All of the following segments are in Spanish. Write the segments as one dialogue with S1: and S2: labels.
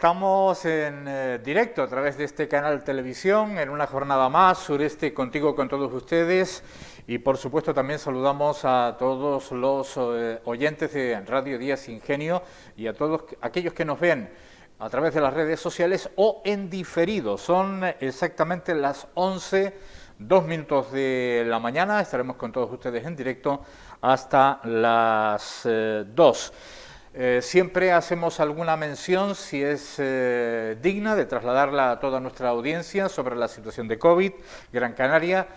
S1: Estamos en directo a través de este canal televisión en una jornada más, Sureste Contigo con todos ustedes, y por supuesto también saludamos a todos los oyentes de Radio Días Ingenio y a todos aquellos que nos ven a través de las redes sociales o en diferido. Son exactamente las 11:02 de la mañana, estaremos con todos ustedes en directo hasta las 2. Siempre hacemos alguna mención, si es digna, de trasladarla a toda nuestra audiencia sobre la situación de COVID. Gran Canaria,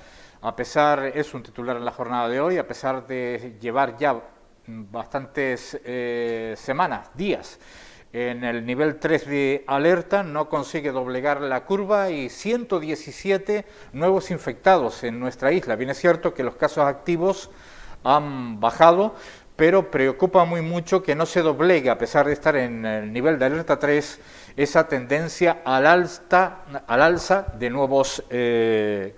S1: es un titular en la jornada de hoy, a pesar de llevar ya bastantes días en el nivel 3 de alerta, no consigue doblegar la curva y 117 nuevos infectados en nuestra isla. Bien es cierto que los casos activos han bajado, pero preocupa muy mucho que no se doblegue, a pesar de estar en el nivel de alerta 3, esa tendencia al alza de nuevos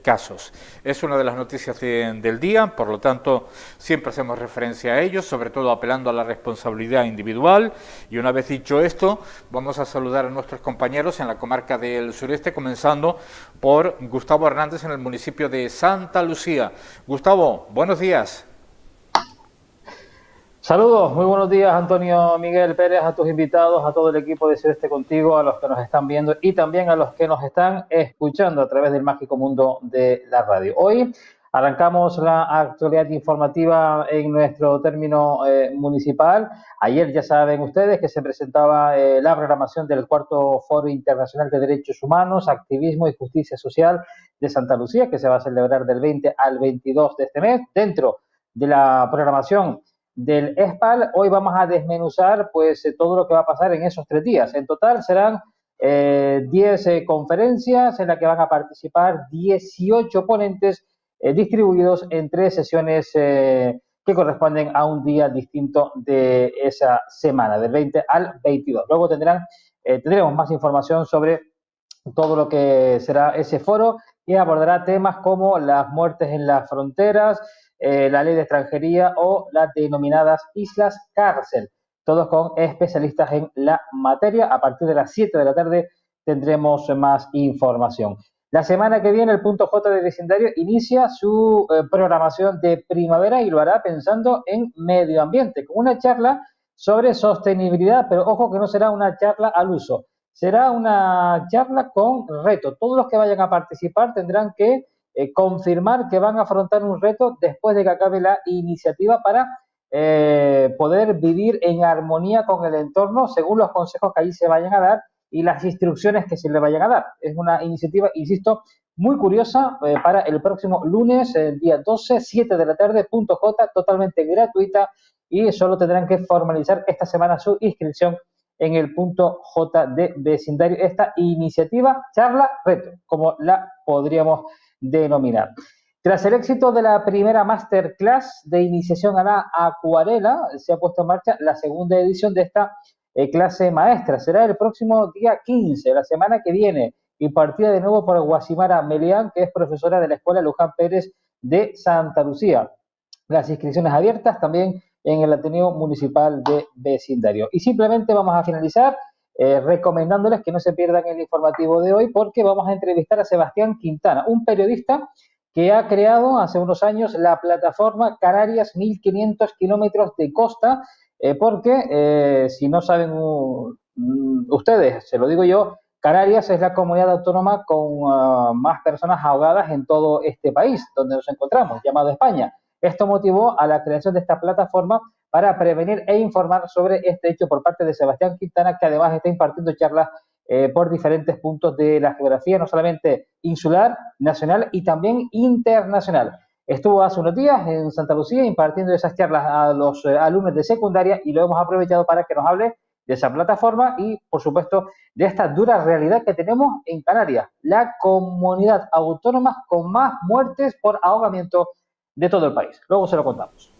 S1: casos. Es una de las noticias del día, por lo tanto siempre hacemos referencia a ello, sobre todo apelando a la responsabilidad individual. Y una vez dicho esto, vamos a saludar a nuestros compañeros en la comarca del sureste, comenzando por Gustavo Hernández en el municipio de Santa Lucía. Gustavo, buenos días.
S2: Saludos, muy buenos días, Antonio Miguel Pérez, a tus invitados, a todo el equipo de Sureste Contigo, a los que nos están viendo y también a los que nos están escuchando a través del mágico mundo de la radio. Hoy arrancamos la actualidad informativa en nuestro término municipal. Ayer ya saben ustedes que se presentaba la programación del cuarto Foro Internacional de Derechos Humanos, Activismo y Justicia Social de Santa Lucía, que se va a celebrar del 20 al 22 de este mes. Dentro de la programación del ESPAL, hoy vamos a desmenuzar todo lo que va a pasar en esos 3 días. En total serán 10 conferencias en las que van a participar 18 ponentes distribuidos en 3 sesiones que corresponden a un día distinto de esa semana, del 20 al 22. Luego tendremos más información sobre todo lo que será ese foro y abordará temas como las muertes en las fronteras, la ley de extranjería o las denominadas islas cárcel, todos con especialistas en la materia. A partir de las 7 de la tarde tendremos más información. La semana que viene el punto J de vecindario inicia su programación de primavera y lo hará pensando en medio ambiente, con una charla sobre sostenibilidad, pero ojo que no será una charla al uso, será una charla con reto. Todos los que vayan a participar tendrán que confirmar que van a afrontar un reto después de que acabe la iniciativa para poder vivir en armonía con el entorno según los consejos que allí se vayan a dar y las instrucciones que se le vayan a dar. Es una iniciativa, insisto, muy curiosa para el próximo lunes, el día 12, 7 de la tarde, punto J, totalmente gratuita, y solo tendrán que formalizar esta semana su inscripción en el punto J de vecindario. Esta iniciativa, charla, reto, como la podríamos denominar. Tras el éxito de la primera masterclass de iniciación a la acuarela, se ha puesto en marcha la segunda edición de esta clase maestra. Será el próximo día 15, la semana que viene, impartida de nuevo por Guasimara Melián, que es profesora de la Escuela Luján Pérez de Santa Lucía. Las inscripciones abiertas también en el Ateneo Municipal de Vecindario. Y simplemente vamos a finalizar recomendándoles que no se pierdan el informativo de hoy, porque vamos a entrevistar a Sebastián Quintana, un periodista que ha creado hace unos años la plataforma Canarias 1500 kilómetros de costa, porque si no saben ustedes, se lo digo yo, Canarias es la comunidad autónoma con más personas ahogadas en todo este país donde nos encontramos, llamado España. Esto motivó a la creación de esta plataforma para prevenir e informar sobre este hecho por parte de Sebastián Quintana, que además está impartiendo charlas por diferentes puntos de la geografía, no solamente insular, nacional y también internacional. Estuvo hace unos días en Santa Lucía impartiendo esas charlas a los alumnos de secundaria y lo hemos aprovechado para que nos hable de esa plataforma y, por supuesto, de esta dura realidad que tenemos en Canarias, la comunidad autónoma con más muertes por ahogamiento de todo el país. Luego se lo contamos.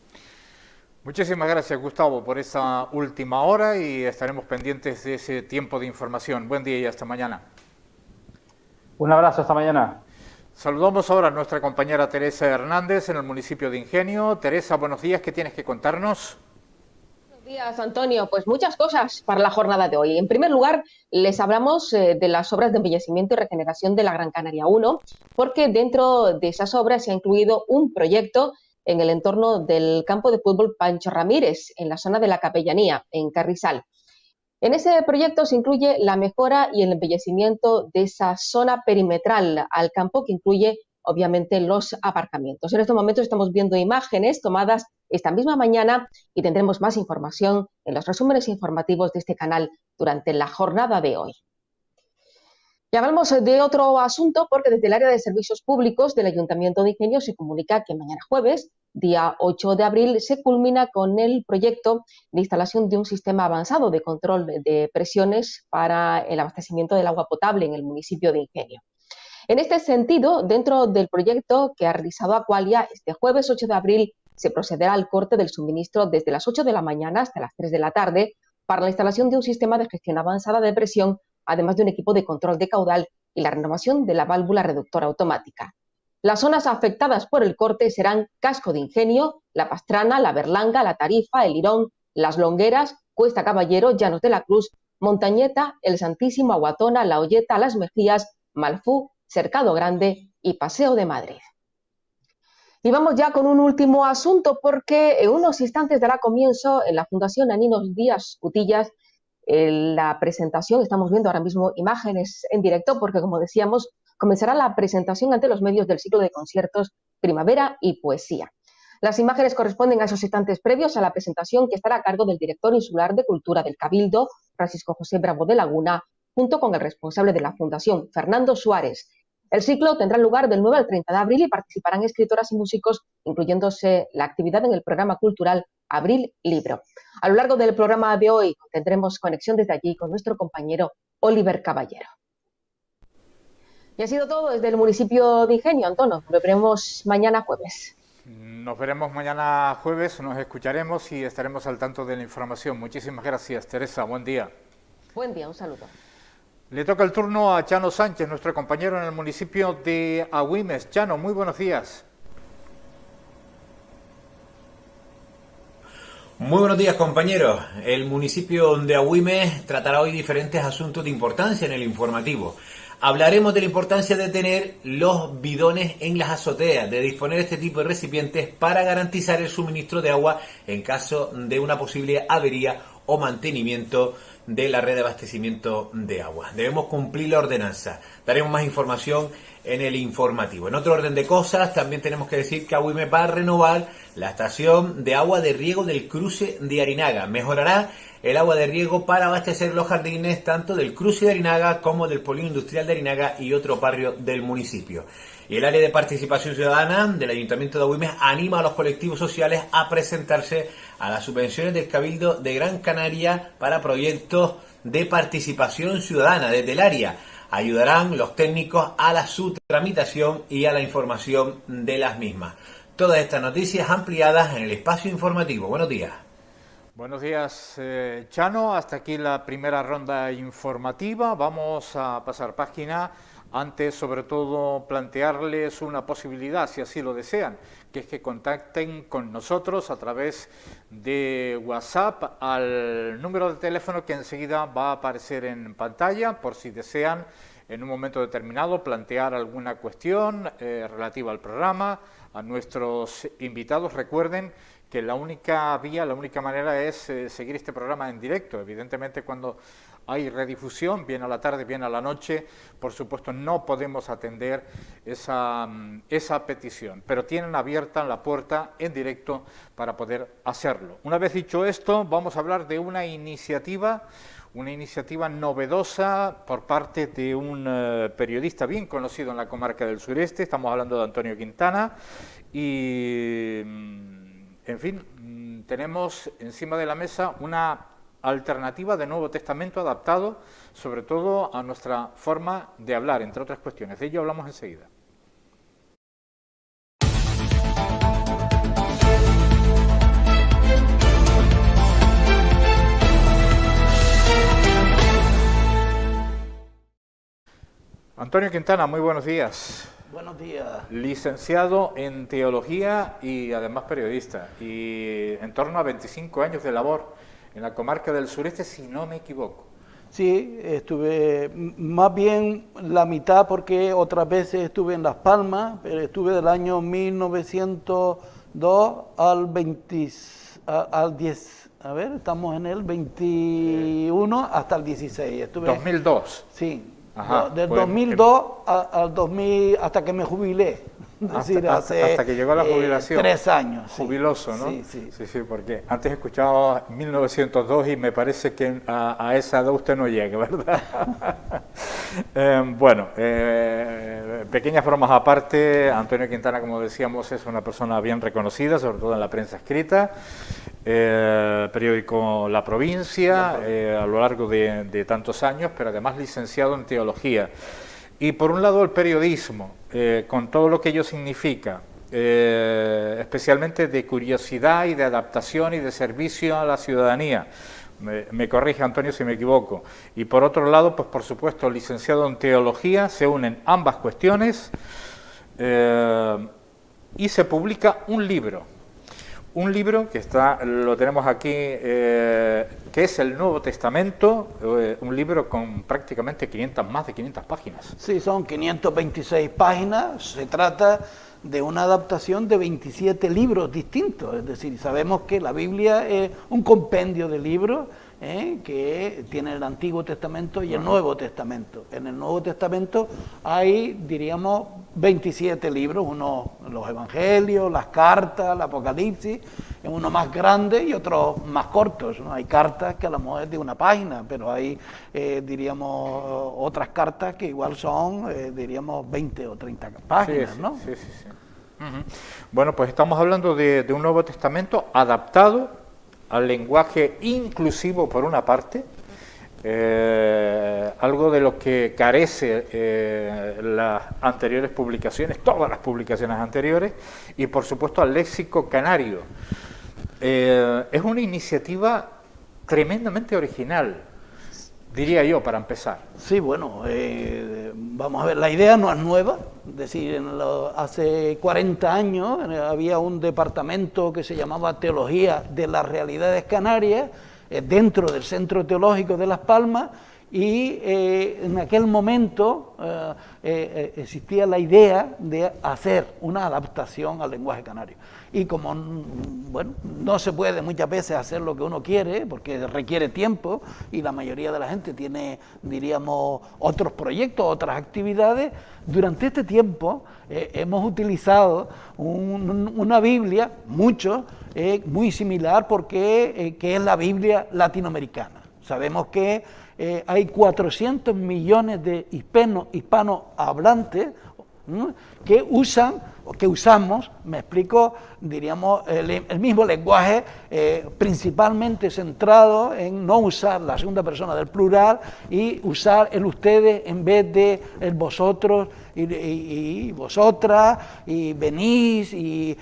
S1: Muchísimas gracias, Gustavo, por esa última hora y estaremos pendientes de ese tiempo de información. Buen día y hasta mañana.
S2: Un abrazo, hasta mañana.
S1: Saludamos ahora a nuestra compañera Teresa Hernández en el municipio de Ingenio. Teresa, buenos días, ¿qué tienes que contarnos?
S3: Buenos días, Antonio. Pues muchas cosas para la jornada de hoy. En primer lugar, les hablamos de las obras de embellecimiento y regeneración de la Gran Canaria 1, porque dentro de esas obras se ha incluido un proyecto en el entorno del campo de fútbol Pancho Ramírez, en la zona de la Capellanía, en Carrizal. En ese proyecto se incluye la mejora y el embellecimiento de esa zona perimetral al campo, que incluye obviamente los aparcamientos. En estos momentos estamos viendo imágenes tomadas esta misma mañana y tendremos más información en los resúmenes informativos de este canal durante la jornada de hoy. Y hablamos de otro asunto, porque desde el área de servicios públicos del Ayuntamiento de Ingenio se comunica que mañana jueves, día 8 de abril, se culmina con el proyecto de instalación de un sistema avanzado de control de presiones para el abastecimiento del agua potable en el municipio de Ingenio. En este sentido, dentro del proyecto que ha realizado Aqualia, este jueves 8 de abril se procederá al corte del suministro desde las 8 de la mañana hasta las 3 de la tarde para la instalación de un sistema de gestión avanzada de presión, además de un equipo de control de caudal y la renovación de la válvula reductora automática. Las zonas afectadas por el corte serán Casco de Ingenio, La Pastrana, La Berlanga, La Tarifa, El Lirón, Las Longueras, Cuesta Caballero, Llanos de la Cruz, Montañeta, El Santísimo, Aguatona, La Olleta, Las Mejías, Malfú, Cercado Grande y Paseo de Madrid. Y vamos ya con un último asunto, porque en unos instantes dará comienzo en la Fundación Aninos Díaz Cutillas la presentación. Estamos viendo ahora mismo imágenes en directo porque, como decíamos, comenzará la presentación ante los medios del ciclo de conciertos Primavera y Poesía. Las imágenes corresponden a esos instantes previos a la presentación, que estará a cargo del director insular de Cultura del Cabildo, Francisco José Bravo de Laguna, junto con el responsable de la Fundación, Fernando Suárez. El ciclo tendrá lugar del 9 al 30 de abril y participarán escritoras y músicos, incluyéndose la actividad en el programa cultural Abril Libro. A lo largo del programa de hoy tendremos conexión desde allí con nuestro compañero Oliver Caballero. Y ha sido todo desde el municipio de Ingenio. Antonio, nos veremos mañana jueves.
S1: Nos veremos mañana jueves, nos escucharemos y estaremos al tanto de la información. Muchísimas gracias, Teresa. Buen día.
S3: Buen día, un saludo.
S1: Le toca el turno a Chano Sánchez, nuestro compañero en el municipio de Agüimes. Chano, muy buenos días.
S4: Muy buenos días, compañeros. El municipio de Agüimes tratará hoy diferentes asuntos de importancia en el informativo. Hablaremos de la importancia de tener los bidones en las azoteas, de disponer de este tipo de recipientes para garantizar el suministro de agua en caso de una posible avería o mantenimiento de la red de abastecimiento de agua. Debemos cumplir la ordenanza. Daremos más información en el informativo. En otro orden de cosas, también tenemos que decir que Agüimes va a renovar la estación de agua de riego del cruce de Arinaga. Mejorará el agua de riego para abastecer los jardines tanto del cruce de Arinaga como del polígono industrial de Arinaga y otro barrio del municipio. Y el área de participación ciudadana del Ayuntamiento de Agüimes anima a los colectivos sociales a presentarse a las subvenciones del Cabildo de Gran Canaria para proyectos de participación ciudadana desde el área. Ayudarán los técnicos a su tramitación y a la información de las mismas. Todas estas noticias ampliadas en el espacio informativo. Buenos días.
S1: Buenos días, Chano. Hasta aquí la primera ronda informativa. Vamos a pasar página. Antes, sobre todo, plantearles una posibilidad, si así lo desean, que es que contacten con nosotros a través de WhatsApp al número de teléfono que enseguida va a aparecer en pantalla, por si desean en un momento determinado plantear alguna cuestión relativa al programa, a nuestros invitados. Recuerden que la única vía, la única manera es seguir este programa en directo. Evidentemente, cuando hay redifusión, bien a la tarde, bien a la noche, por supuesto no podemos atender esa petición, pero tienen abierta la puerta en directo para poder hacerlo. Una vez dicho esto, vamos a hablar de una iniciativa novedosa por parte de un periodista bien conocido en la comarca del sureste. Estamos hablando de Antonio Quintana y, en fin, tenemos encima de la mesa una alternativa de Nuevo Testamento adaptado sobre todo a nuestra forma de hablar, entre otras cuestiones. De ello hablamos enseguida. Antonio Quintana, muy buenos días.
S5: Buenos días.
S1: Licenciado en Teología y además periodista, y en torno a 25 años de labor en la comarca del sureste, si no me equivoco.
S5: Sí, estuve más bien la mitad porque otras veces estuve en Las Palmas, pero estuve del año 1902 al 10, a ver, estamos en el 21 hasta el 16. Estuve,
S1: 2002.
S5: Sí,
S1: Ajá,
S5: del
S1: pues,
S5: 2002 al 2000 hasta que me jubilé. Es decir,
S1: hasta que llegó la jubilación.
S5: 3 años. Sí.
S1: Jubiloso, ¿no?
S5: Sí, sí.
S1: Sí, porque antes escuchaba 1902 y me parece que a esa edad usted no llega, ¿verdad? Bueno, pequeñas bromas aparte, Antonio Quintana, como decíamos, es una persona bien reconocida, sobre todo en la prensa escrita, periódico La Provincia, a lo largo de tantos años, pero además licenciado en teología. Y por un lado el periodismo, con todo lo que ello significa, especialmente de curiosidad y de adaptación y de servicio a la ciudadanía. Me corrige Antonio si me equivoco. Y por otro lado, pues por supuesto, licenciado en teología, se unen ambas cuestiones y se publica un libro. Un libro que lo tenemos aquí, que es el Nuevo Testamento, un libro con prácticamente más de 500 páginas.
S5: Sí, son 526 páginas, se trata de una adaptación de 27 libros distintos, es decir, sabemos que la Biblia es un compendio de libros que tiene el Antiguo Testamento y el Nuevo Testamento. En el Nuevo Testamento hay, diríamos, 27 libros, uno los Evangelios, las cartas, el Apocalipsis, uno más grande y otros más cortos, ¿no? Hay cartas que a lo mejor es de una página, pero hay, diríamos, otras cartas que igual son, diríamos, 20 o 30 páginas,
S1: sí,
S5: ¿no?
S1: Sí. Bueno, pues estamos hablando de un Nuevo Testamento adaptado al lenguaje inclusivo por una parte, algo de lo que carece las anteriores publicaciones, todas las publicaciones anteriores, y por supuesto al léxico canario. Es una iniciativa tremendamente original, diría yo, para empezar.
S5: Sí, bueno, vamos a ver, la idea no es nueva, es decir, hace 40 años había un departamento que se llamaba Teología de las Realidades Canarias, dentro del Centro Teológico de Las Palmas, y en aquel momento existía la idea de hacer una adaptación al lenguaje canario. Y como, bueno, no se puede muchas veces hacer lo que uno quiere, porque requiere tiempo, y la mayoría de la gente tiene, diríamos, otros proyectos, otras actividades, durante este tiempo hemos utilizado una Biblia, muy similar, porque que es la Biblia latinoamericana. Sabemos que hay 400 millones de hispanohablantes que usamos, me explico, diríamos, el mismo lenguaje, principalmente centrado en no usar la segunda persona del plural y usar el ustedes en vez de el vosotros y vosotras y venís y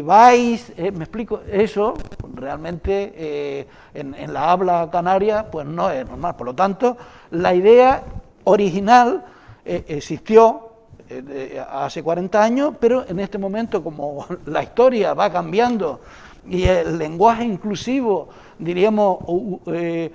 S5: vais, me explico, eso realmente en la habla canaria pues no es normal. Por lo tanto, la idea original existió hace 40 años, pero en este momento, como la historia va cambiando y el lenguaje inclusivo, diríamos, el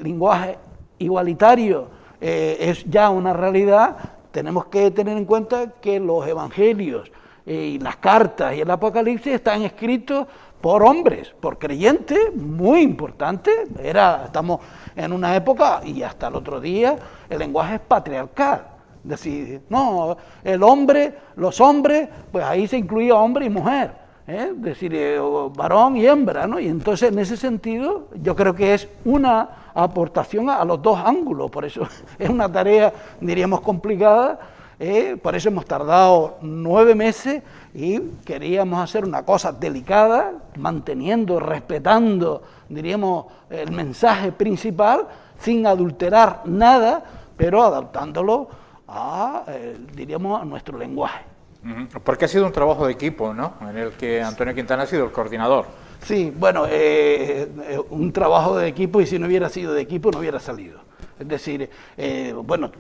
S5: lenguaje igualitario es ya una realidad, tenemos que tener en cuenta que los evangelios y las cartas y el Apocalipsis están escritos por hombres, por creyentes, muy importante. Estamos en una época, y hasta el otro día, el lenguaje es patriarcal. Es decir, no, el hombre, los hombres, pues ahí se incluía hombre y mujer, es decir, varón y hembra, ¿no? Y entonces, en ese sentido, yo creo que es una aportación a los dos ángulos, por eso es una tarea, diríamos, complicada, por eso hemos tardado 9 meses y queríamos hacer una cosa delicada, manteniendo, respetando, diríamos, el mensaje principal, sin adulterar nada, pero adaptándolo diríamos, a nuestro lenguaje.
S1: Porque ha sido un trabajo de equipo, ¿no?, en el que Antonio Quintana ha sido el coordinador.
S5: Sí, bueno, un trabajo de equipo, y si no hubiera sido de equipo no hubiera salido. Es decir, bueno,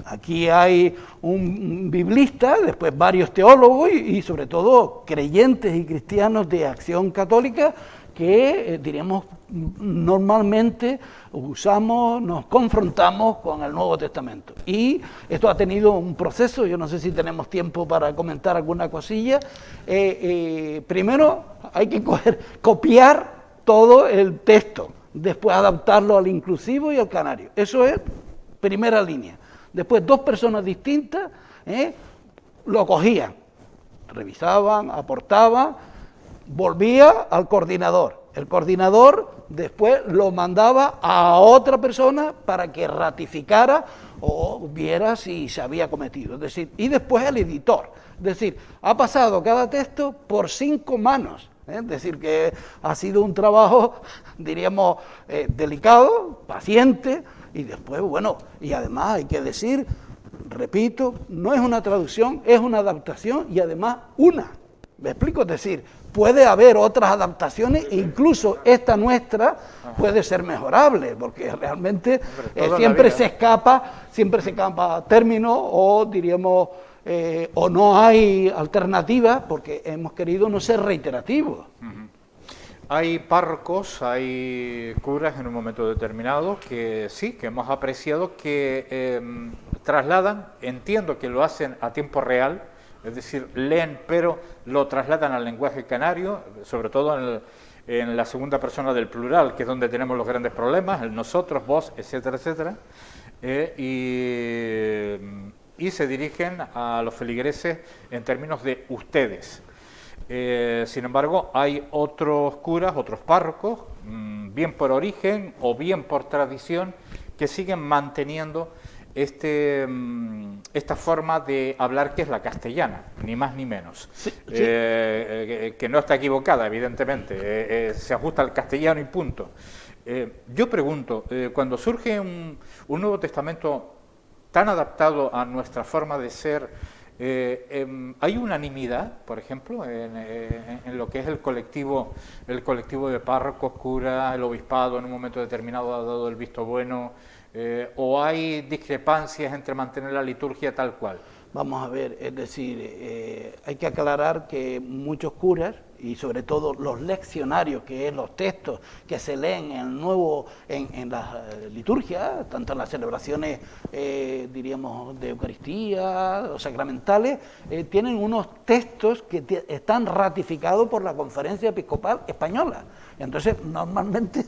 S5: aquí hay un biblista, después varios teólogos y sobre todo creyentes y cristianos de Acción Católica que, diríamos, normalmente nos confrontamos con el Nuevo Testamento. Y esto ha tenido un proceso, yo no sé si tenemos tiempo para comentar alguna cosilla. Primero hay que copiar todo el texto, después adaptarlo al inclusivo y al canario. Eso es primera línea. Después 2 personas distintas lo cogían, revisaban, aportaban, volvía al coordinador. El coordinador después lo mandaba a otra persona para que ratificara o viera si se había cometido. Es decir, y después el editor. Es decir, ha pasado cada texto por 5 manos. Es decir, que ha sido un trabajo, diríamos, delicado, paciente, y después, bueno, y además hay que decir, repito, no es una traducción, es una adaptación y además una. ¿Me explico? Es decir, puede haber otras adaptaciones e incluso esta nuestra puede ser mejorable, porque realmente siempre se escapa a término o diríamos, o no hay alternativa porque hemos querido no ser reiterativos.
S1: Hay párrocos, hay curas en un momento determinado que sí, que hemos apreciado que trasladan, entiendo que lo hacen a tiempo real, es decir, leen pero lo trasladan al lenguaje canario, sobre todo en la segunda persona del plural, que es donde tenemos los grandes problemas, el nosotros, vos, etcétera, etcétera, y se dirigen a los feligreses en términos de ustedes. Sin embargo, hay otros curas, otros párrocos, bien por origen o bien por tradición, que siguen manteniendo esta forma de hablar que es la castellana, ni más ni menos, sí. Que no está equivocada, evidentemente, se ajusta al castellano y punto. Yo pregunto, cuando surge un Nuevo Testamento tan adaptado a nuestra forma de ser, ¿hay unanimidad, por ejemplo, en lo que es el colectivo de párrocos, curas, el obispado en un momento determinado ha dado el visto bueno, o hay discrepancias entre mantener la liturgia tal cual?
S5: Vamos a ver, es decir, hay que aclarar que muchos curas, y sobre todo los leccionarios, que es los textos que se leen en las liturgias, tanto en las celebraciones, diríamos, de Eucaristía o sacramentales, tienen unos textos que están ratificados por la Conferencia Episcopal Española. Entonces, normalmente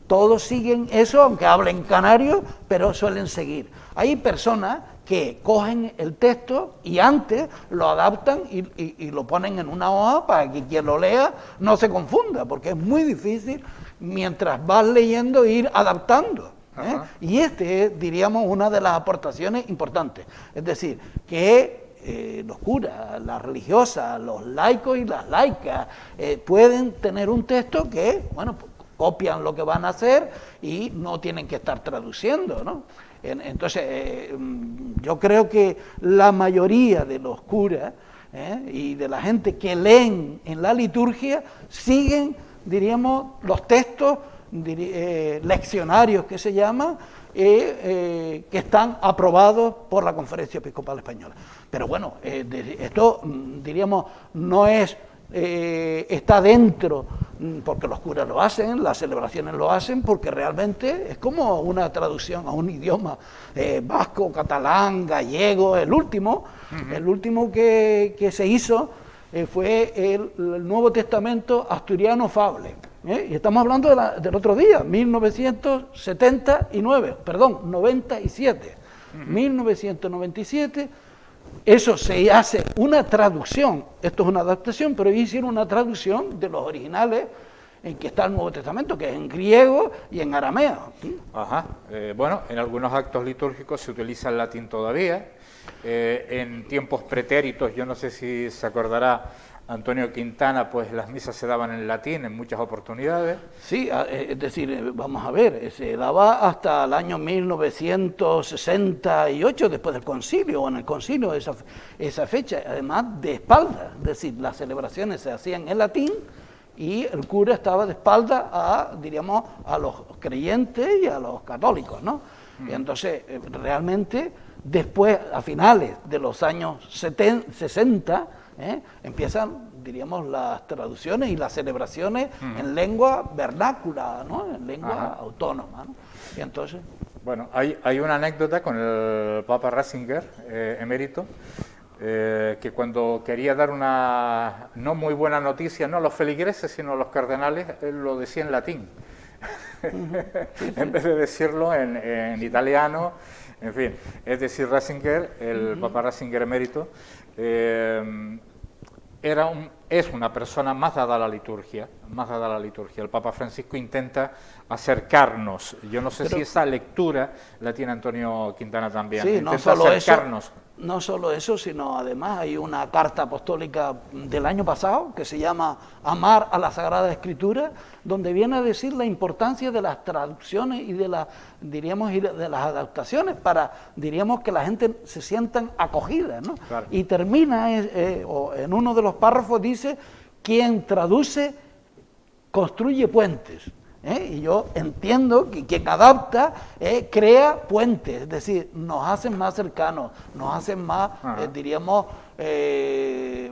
S5: todos siguen eso, aunque hablen canario, pero suelen seguir. Hay personas que cogen el texto y antes lo adaptan y lo ponen en una hoja para que quien lo lea no se confunda, porque es muy difícil, mientras vas leyendo, ir adaptando. Y es, diríamos, una de las aportaciones importantes. Es decir, que los curas, las religiosas, los laicos y las laicas pueden tener un texto que, bueno, copian lo que van a hacer y no tienen que estar traduciendo, ¿no? Entonces, yo creo que la mayoría de los curas y de la gente que leen en la liturgia siguen, diríamos, los textos leccionarios que se llaman, que están aprobados por la Conferencia Episcopal Española. Pero bueno, esto, diríamos, no es... está dentro, porque los curas lo hacen, las celebraciones lo hacen, porque realmente es como una traducción a un idioma vasco, catalán, gallego. El último que se hizo fue el Nuevo Testamento asturiano fable, y estamos hablando del otro día, 97, 1997. Eso se hace una traducción, esto es una adaptación, pero hicieron una traducción de los originales en que está el Nuevo Testamento, que es en griego y en arameo.
S1: Ajá. Bueno, en algunos actos litúrgicos se utiliza el latín todavía. En tiempos pretéritos, yo no sé si se acordará Antonio Quintana, pues las misas se daban en latín en muchas oportunidades.
S5: Sí, es decir, vamos a ver, se daba hasta el año 1968, después del concilio, o en el concilio, esa fecha, además de espalda, es decir, las celebraciones se hacían en latín y el cura estaba de espalda diríamos, a los creyentes y a los católicos, ¿no? Y entonces, realmente, después, a finales de los años 60, empiezan, diríamos, las traducciones y las celebraciones en lengua vernácula, ¿no? En lengua autónoma, ¿no? Y entonces...
S1: Bueno, hay una anécdota con el Papa Ratzinger, emérito, que cuando quería dar una no muy buena noticia, no a los feligreses, sino a los cardenales, él lo decía en latín, en vez de decirlo en italiano, en fin. Es decir, Ratzinger, el Papa Ratzinger emérito, es una persona más dada a la liturgia, El Papa Francisco intenta acercarnos. Yo no sé si esa lectura la tiene Antonio Quintana también.
S5: Sí,
S1: intenta
S5: no solo
S1: acercarnos.
S5: No solo eso, sino además hay una carta apostólica del año pasado que se llama Amar a la Sagrada Escritura, donde viene a decir la importancia de las traducciones y de las, diríamos, y de las adaptaciones para, diríamos, que la gente se sientan acogidas, ¿no?
S1: Claro.
S5: Y termina, en uno de los párrafos dice, quien traduce construye puentes. Y yo entiendo que quien adapta crea puentes, es decir, nos hacen más cercanos, nos hacen más, diríamos,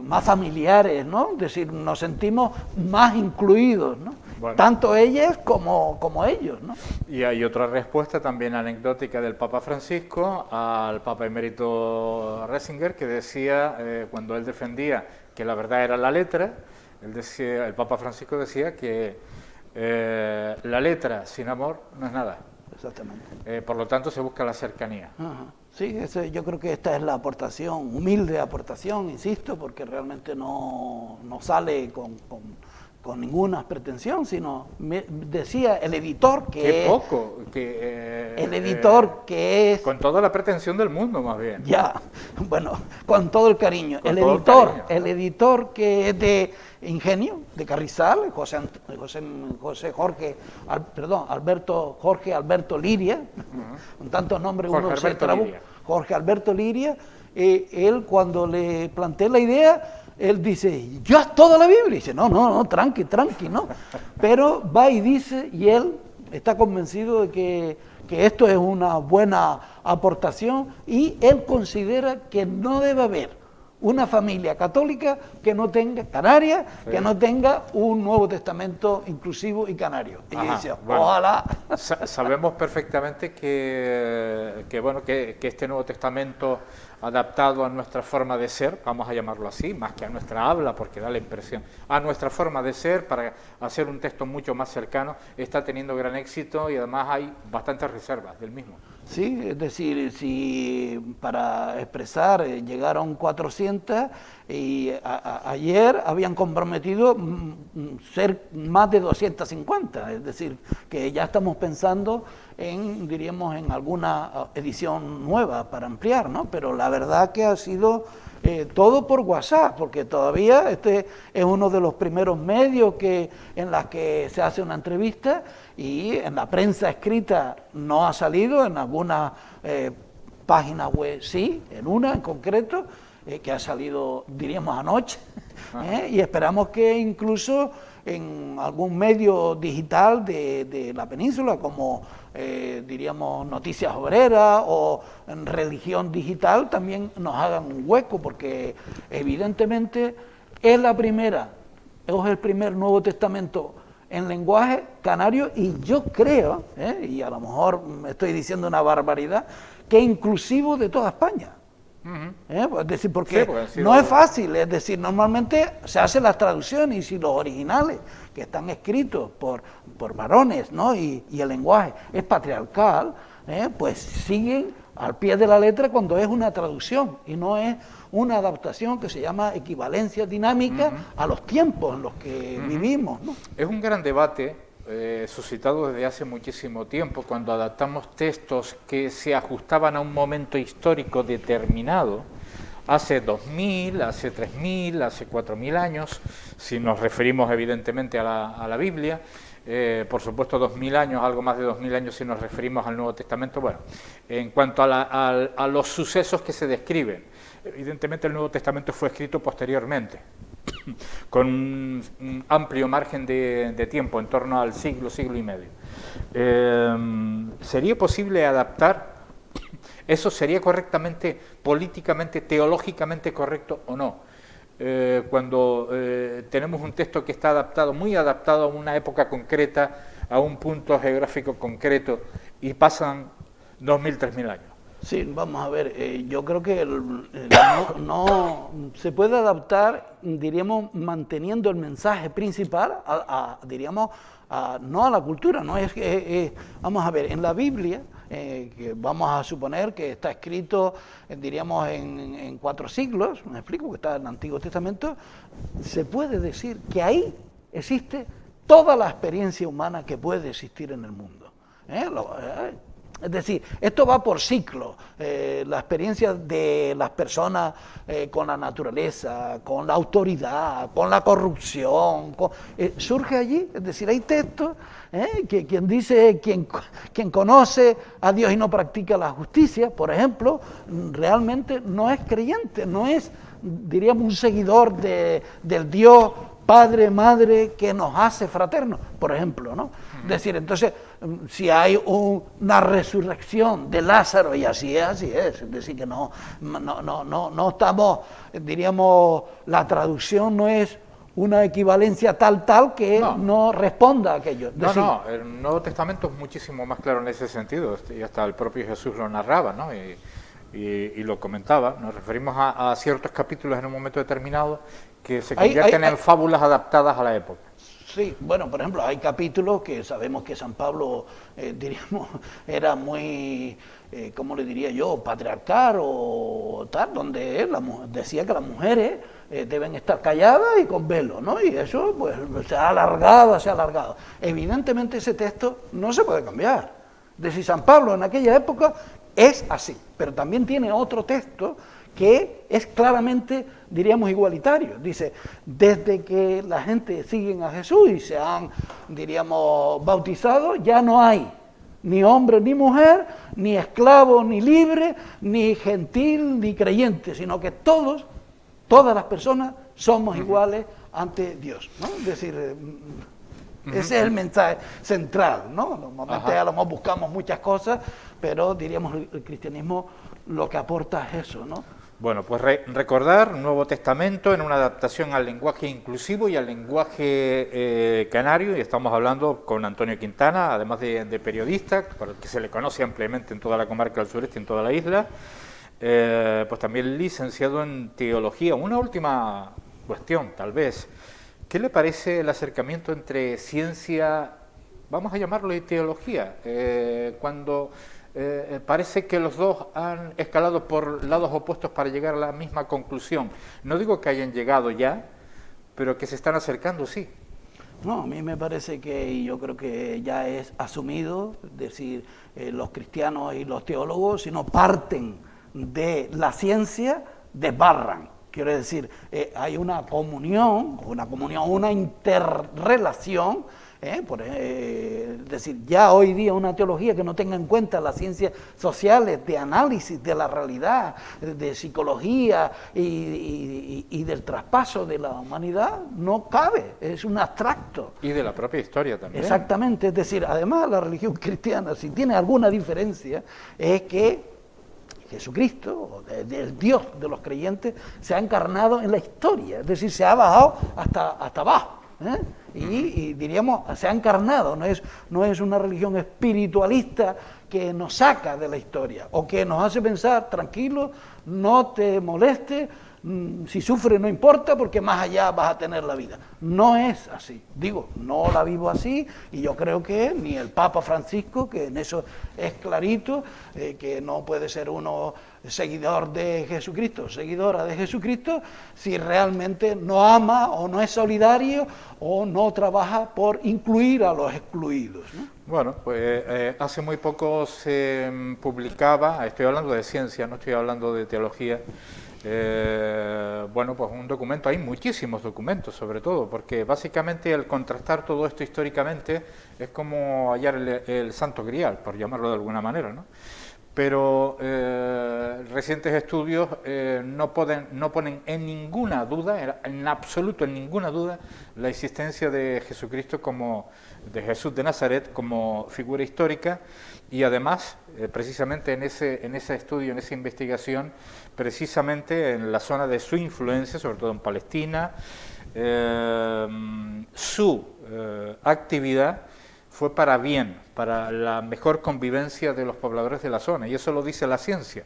S5: más familiares, ¿no? Es decir, nos sentimos más incluidos, ¿no? Bueno. Tanto ellas como ellos, ¿no?
S1: Y hay otra respuesta también anecdótica del Papa Francisco al Papa emérito Ratzinger, que decía, cuando él defendía que la verdad era la letra, el Papa Francisco decía que la letra sin amor no es nada.
S5: Exactamente.
S1: Por lo tanto, se busca la cercanía.
S5: Sí, yo creo que esta es la aportación, humilde aportación, insisto, porque realmente no sale con ninguna pretensión, sino decía el editor que
S1: ¡Qué
S5: es...
S1: poco!
S5: El editor que es...
S1: Con toda la pretensión del mundo, más bien.
S5: Ya, bueno, con todo el cariño.
S1: El
S5: editor que es de Ingenio, de Carrizal, Jorge Alberto Liria, con tantos nombres uno se trabó. Jorge Alberto Liria, él cuando le planteé la idea, él dice, yo es toda la Biblia. Y dice, no, tranqui, ¿no? Pero va y dice, y él está convencido de que esto es una buena aportación, y él considera que no debe haber una familia católica que no tenga, canaria, que no tenga un Nuevo Testamento inclusivo y canario. Y dice,
S1: bueno,
S5: ojalá.
S1: Sabemos perfectamente que este Nuevo Testamento adaptado a nuestra forma de ser, vamos a llamarlo así, más que a nuestra habla, porque da la impresión, a nuestra forma de ser, para hacer un texto mucho más cercano, está teniendo gran éxito y además hay bastantes reservas del mismo.
S5: Sí, es decir, si para expresar llegaron 400 y ayer habían comprometido ser más de 250, es decir, que ya estamos pensando en, diríamos, en alguna edición nueva para ampliar, ¿no? Pero la verdad que ha sido todo por WhatsApp, porque todavía este es uno de los primeros medios en los que se hace una entrevista, y en la prensa escrita no ha salido, en algunas páginas web sí, en una en concreto, que ha salido, diríamos, anoche, y esperamos que incluso en algún medio digital de la península, como diríamos Noticias Obreras o en Religión Digital, también nos hagan un hueco, porque evidentemente es el primer Nuevo Testamento en lenguaje canario, y yo creo, y a lo mejor me estoy diciendo una barbaridad, que inclusivo de toda España. Es decir, porque no es fácil, es decir, normalmente se hacen las traducciones, y si los originales que están escritos por varones, ¿no? y el lenguaje es patriarcal, pues siguen al pie de la letra cuando es una traducción y no es una adaptación que se llama equivalencia dinámica a los tiempos en los que vivimos, ¿no?
S1: Es un gran debate suscitado desde hace muchísimo tiempo, cuando adaptamos textos que se ajustaban a un momento histórico determinado, hace 2000, hace 3000, hace 4000 años, si nos referimos evidentemente a la Biblia, por supuesto 2000 años, algo más de 2000 años si nos referimos al Nuevo Testamento. Bueno, en cuanto a los sucesos que se describen, evidentemente el Nuevo Testamento fue escrito posteriormente, con un amplio margen de tiempo, en torno al siglo y medio. ¿Sería posible adaptar? ¿Eso sería correctamente, políticamente, teológicamente correcto o no? cuando tenemos un texto que está adaptado, muy adaptado a una época concreta, a un punto geográfico concreto, y pasan 2000, 3000 años?
S5: Sí, vamos a ver, yo creo que no se puede adaptar, diríamos, manteniendo el mensaje principal, diríamos, no a la cultura, no es que, vamos a ver, en la Biblia, que vamos a suponer que está escrito, diríamos, en 4 siglos, me explico, que está en el Antiguo Testamento, se puede decir que ahí existe toda la experiencia humana que puede existir en el mundo. Es decir, esto va por ciclo, la experiencia de las personas con la naturaleza, con la autoridad, con la corrupción, surge allí, es decir, hay textos que quien dice, quien conoce a Dios y no practica la justicia, por ejemplo, realmente no es creyente, no es, diríamos, un seguidor del Dios Padre, Madre, que nos hace fraternos, por ejemplo, ¿no? Es decir, entonces, si hay una resurrección de Lázaro, y así es decir, que no estamos, diríamos, la traducción no es una equivalencia tal que no responda a aquello.
S1: No, el Nuevo Testamento es muchísimo más claro en ese sentido, y hasta el propio Jesús lo narraba, ¿no? Y lo comentaba. Nos referimos a ciertos capítulos en un momento determinado que se convierten en fábulas adaptadas a la época.
S5: Sí, bueno, por ejemplo, hay capítulos que sabemos que San Pablo, diríamos, era muy, ¿cómo le diría yo?, patriarcal o tal, donde él decía que las mujeres deben estar calladas y con velo, ¿no? Y eso, pues, se ha alargado. Evidentemente ese texto no se puede cambiar. Es decir, San Pablo en aquella época es así, pero también tiene otro texto que es claramente, diríamos, igualitario. Dice, desde que la gente sigue a Jesús y se han, diríamos, bautizado, ya no hay ni hombre ni mujer, ni esclavo ni libre, ni gentil ni creyente, sino que todas las personas somos iguales ante Dios, ¿no? Es decir, ese es el mensaje central, ¿no? Normalmente a lo mejor buscamos muchas cosas, pero diríamos el cristianismo lo que aporta es eso, ¿no?
S1: Bueno, pues recordar Nuevo Testamento en una adaptación al lenguaje inclusivo y al lenguaje canario, y estamos hablando con Antonio Quintana, además de periodista, por el que se le conoce ampliamente en toda la comarca del sureste y en toda la isla, pues también licenciado en teología. Una última cuestión, tal vez. ¿Qué le parece el acercamiento entre ciencia, vamos a llamarlo, y teología? Cuando parece que los dos han escalado por lados opuestos para llegar a la misma conclusión. No digo que hayan llegado ya, pero que se están acercando, sí.
S5: No, a mí me parece que, y yo creo que ya es asumido, es decir, los cristianos y los teólogos, si no parten de la ciencia, desbarran. Quiero decir, hay una comunión, una interrelación. Es decir, ya hoy día una teología que no tenga en cuenta las ciencias sociales, de análisis de la realidad, de psicología y del traspaso de la humanidad, no cabe, es un abstracto.
S1: Y de la propia historia también.
S5: Exactamente, es decir, además la religión cristiana, si tiene alguna diferencia, es que Jesucristo, el Dios de los creyentes, se ha encarnado en la historia, es decir, se ha bajado hasta abajo. Y diríamos, se ha encarnado, no es una religión espiritualista que nos saca de la historia o que nos hace pensar, tranquilo, no te moleste, si sufre no importa porque más allá vas a tener la vida. No es así, digo, no la vivo así, y yo creo que ni el Papa Francisco, que en eso es clarito, que no puede ser uno seguidor de Jesucristo, seguidora de Jesucristo, si realmente no ama o no es solidario o no trabaja por incluir a los excluidos, ¿no?
S1: Bueno, pues hace muy poco se publicaba, estoy hablando de ciencia, no estoy hablando de teología, bueno, pues un documento, hay muchísimos documentos sobre todo, porque básicamente el contrastar todo esto históricamente es como hallar el santo grial, por llamarlo de alguna manera, ¿no? pero recientes estudios no ponen en ninguna duda, en absoluto en ninguna duda, la existencia de Jesucristo de Jesús de Nazaret como figura histórica, y además, precisamente en ese estudio, en esa investigación, precisamente en la zona de su influencia, sobre todo en Palestina, su actividad fue para bien, para la mejor convivencia de los pobladores de la zona, y eso lo dice la ciencia.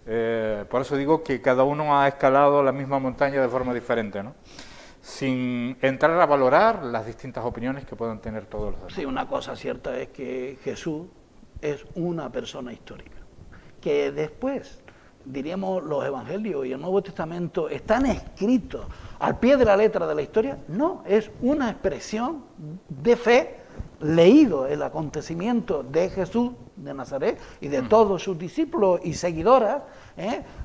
S1: Por eso digo que cada uno ha escalado la misma montaña de forma diferente, ¿no? Sin entrar a valorar las distintas opiniones que puedan tener todos los demás.
S5: Sí, una cosa cierta es que Jesús es una persona histórica, que después, diríamos, los evangelios y el Nuevo Testamento están escritos al pie de la letra de la historia. No, es una expresión de fe, leído el acontecimiento de Jesús de Nazaret y de todos sus discípulos y seguidoras,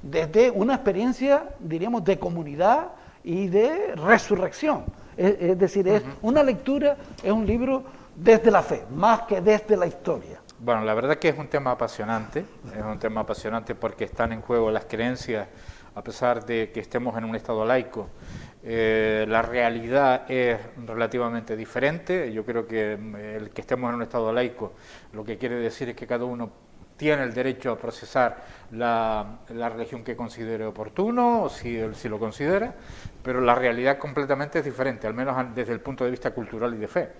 S5: desde una experiencia, diríamos, de comunidad y de resurrección. Es decir, es una lectura, es un libro desde la fe, más que desde la historia.
S1: Bueno, la verdad que es un tema apasionante porque están en juego las creencias, a pesar de que estemos en un Estado laico. La realidad es relativamente diferente. Yo creo que el que estemos en un Estado laico lo que quiere decir es que cada uno tiene el derecho a procesar la religión que considere oportuno, si lo considera, pero la realidad completamente es diferente, al menos desde el punto de vista cultural y de fe.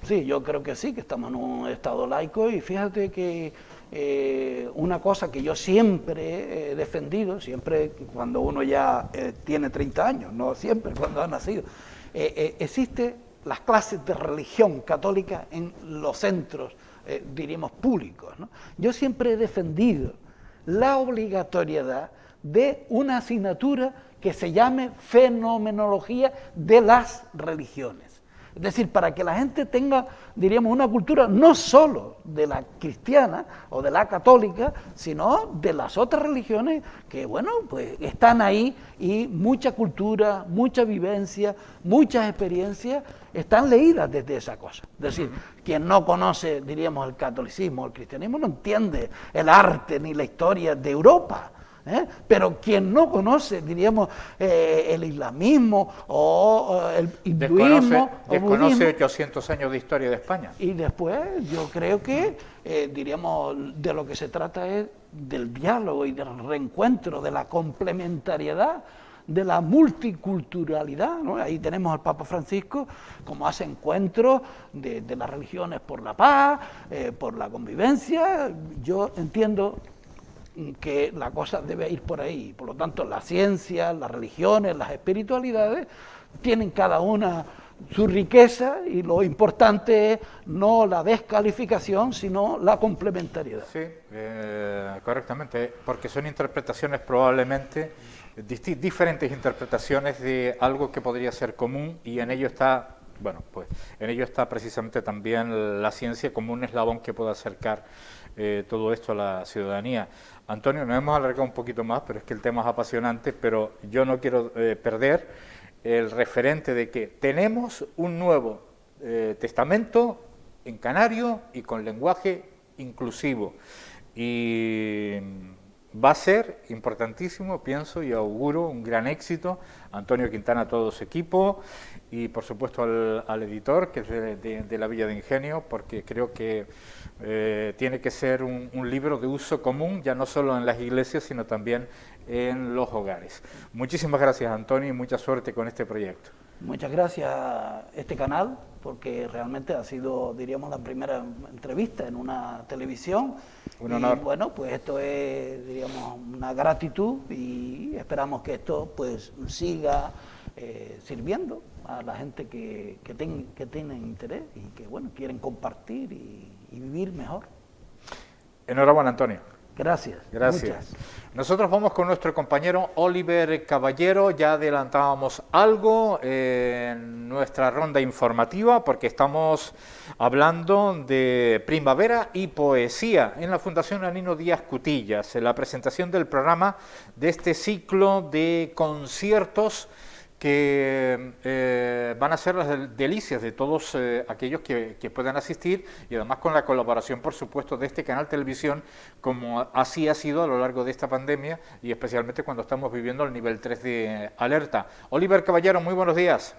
S5: Sí, yo creo que sí, que estamos en un Estado laico, y fíjate que una cosa que yo siempre he defendido, siempre cuando uno ya tiene 30 años, no siempre cuando ha nacido, existe las clases de religión católica en los centros, diríamos, públicos, ¿no? Yo siempre he defendido la obligatoriedad de una asignatura que se llame fenomenología de las religiones. Es decir, para que la gente tenga, diríamos, una cultura no solo de la cristiana o de la católica, sino de las otras religiones que, bueno, pues están ahí, y mucha cultura, mucha vivencia, muchas experiencias están leídas desde esa cosa. Es decir, quien no conoce, diríamos, el catolicismo o el cristianismo no entiende el arte ni la historia de Europa. Pero quien no conoce, diríamos, el islamismo o el hinduismo
S1: desconoce 800 años de historia de España.
S5: Y después yo creo que, diríamos, de lo que se trata es del diálogo y del reencuentro, de la complementariedad, de la multiculturalidad, ¿no? Ahí tenemos al Papa Francisco, como hace encuentros de las religiones por la paz, por la convivencia. Yo entiendo que la cosa debe ir por ahí. Por lo tanto, la ciencia, las religiones, las espiritualidades tienen cada una su riqueza, y lo importante es no la descalificación, sino la complementariedad.
S1: Sí, correctamente, porque son interpretaciones probablemente, diferentes interpretaciones de algo que podría ser común, y en ello está, bueno, pues en ello está precisamente también la ciencia como un eslabón que pueda acercar todo esto a la ciudadanía. Antonio, nos hemos alargado un poquito más, pero es que el tema es apasionante, pero yo no quiero perder el referente de que tenemos un nuevo testamento en canario y con lenguaje inclusivo, y va a ser importantísimo, pienso y auguro un gran éxito. Antonio Quintana, todo su equipo, y por supuesto al editor, que es de la Villa de Ingenio, porque creo que tiene que ser un libro de uso común, ya no solo en las iglesias, sino también en los hogares. Muchísimas gracias, Antonio, y mucha suerte con este proyecto.
S5: Muchas gracias a este canal, porque realmente ha sido, diríamos, la primera entrevista en una televisión.
S1: Un honor.
S5: Y bueno, pues esto es, diríamos, una gratitud, y esperamos que esto pues siga sirviendo a la gente que tiene interés y que, bueno, quieren compartir y vivir mejor.
S1: Enhorabuena, Antonio.
S5: Gracias.
S1: Gracias.
S5: Muchas.
S1: Nosotros vamos con nuestro compañero Oliver Caballero. Ya adelantábamos algo en nuestra ronda informativa, porque estamos hablando de primavera y poesía en la Fundación Anino Díaz Cutillas, en la presentación del programa de este ciclo de conciertos que van a ser las delicias de todos aquellos que puedan asistir, y además con la colaboración, por supuesto, de este canal televisión, como así ha sido a lo largo de esta pandemia y especialmente cuando estamos viviendo el nivel 3 de alerta. Oliver Caballero, muy buenos días.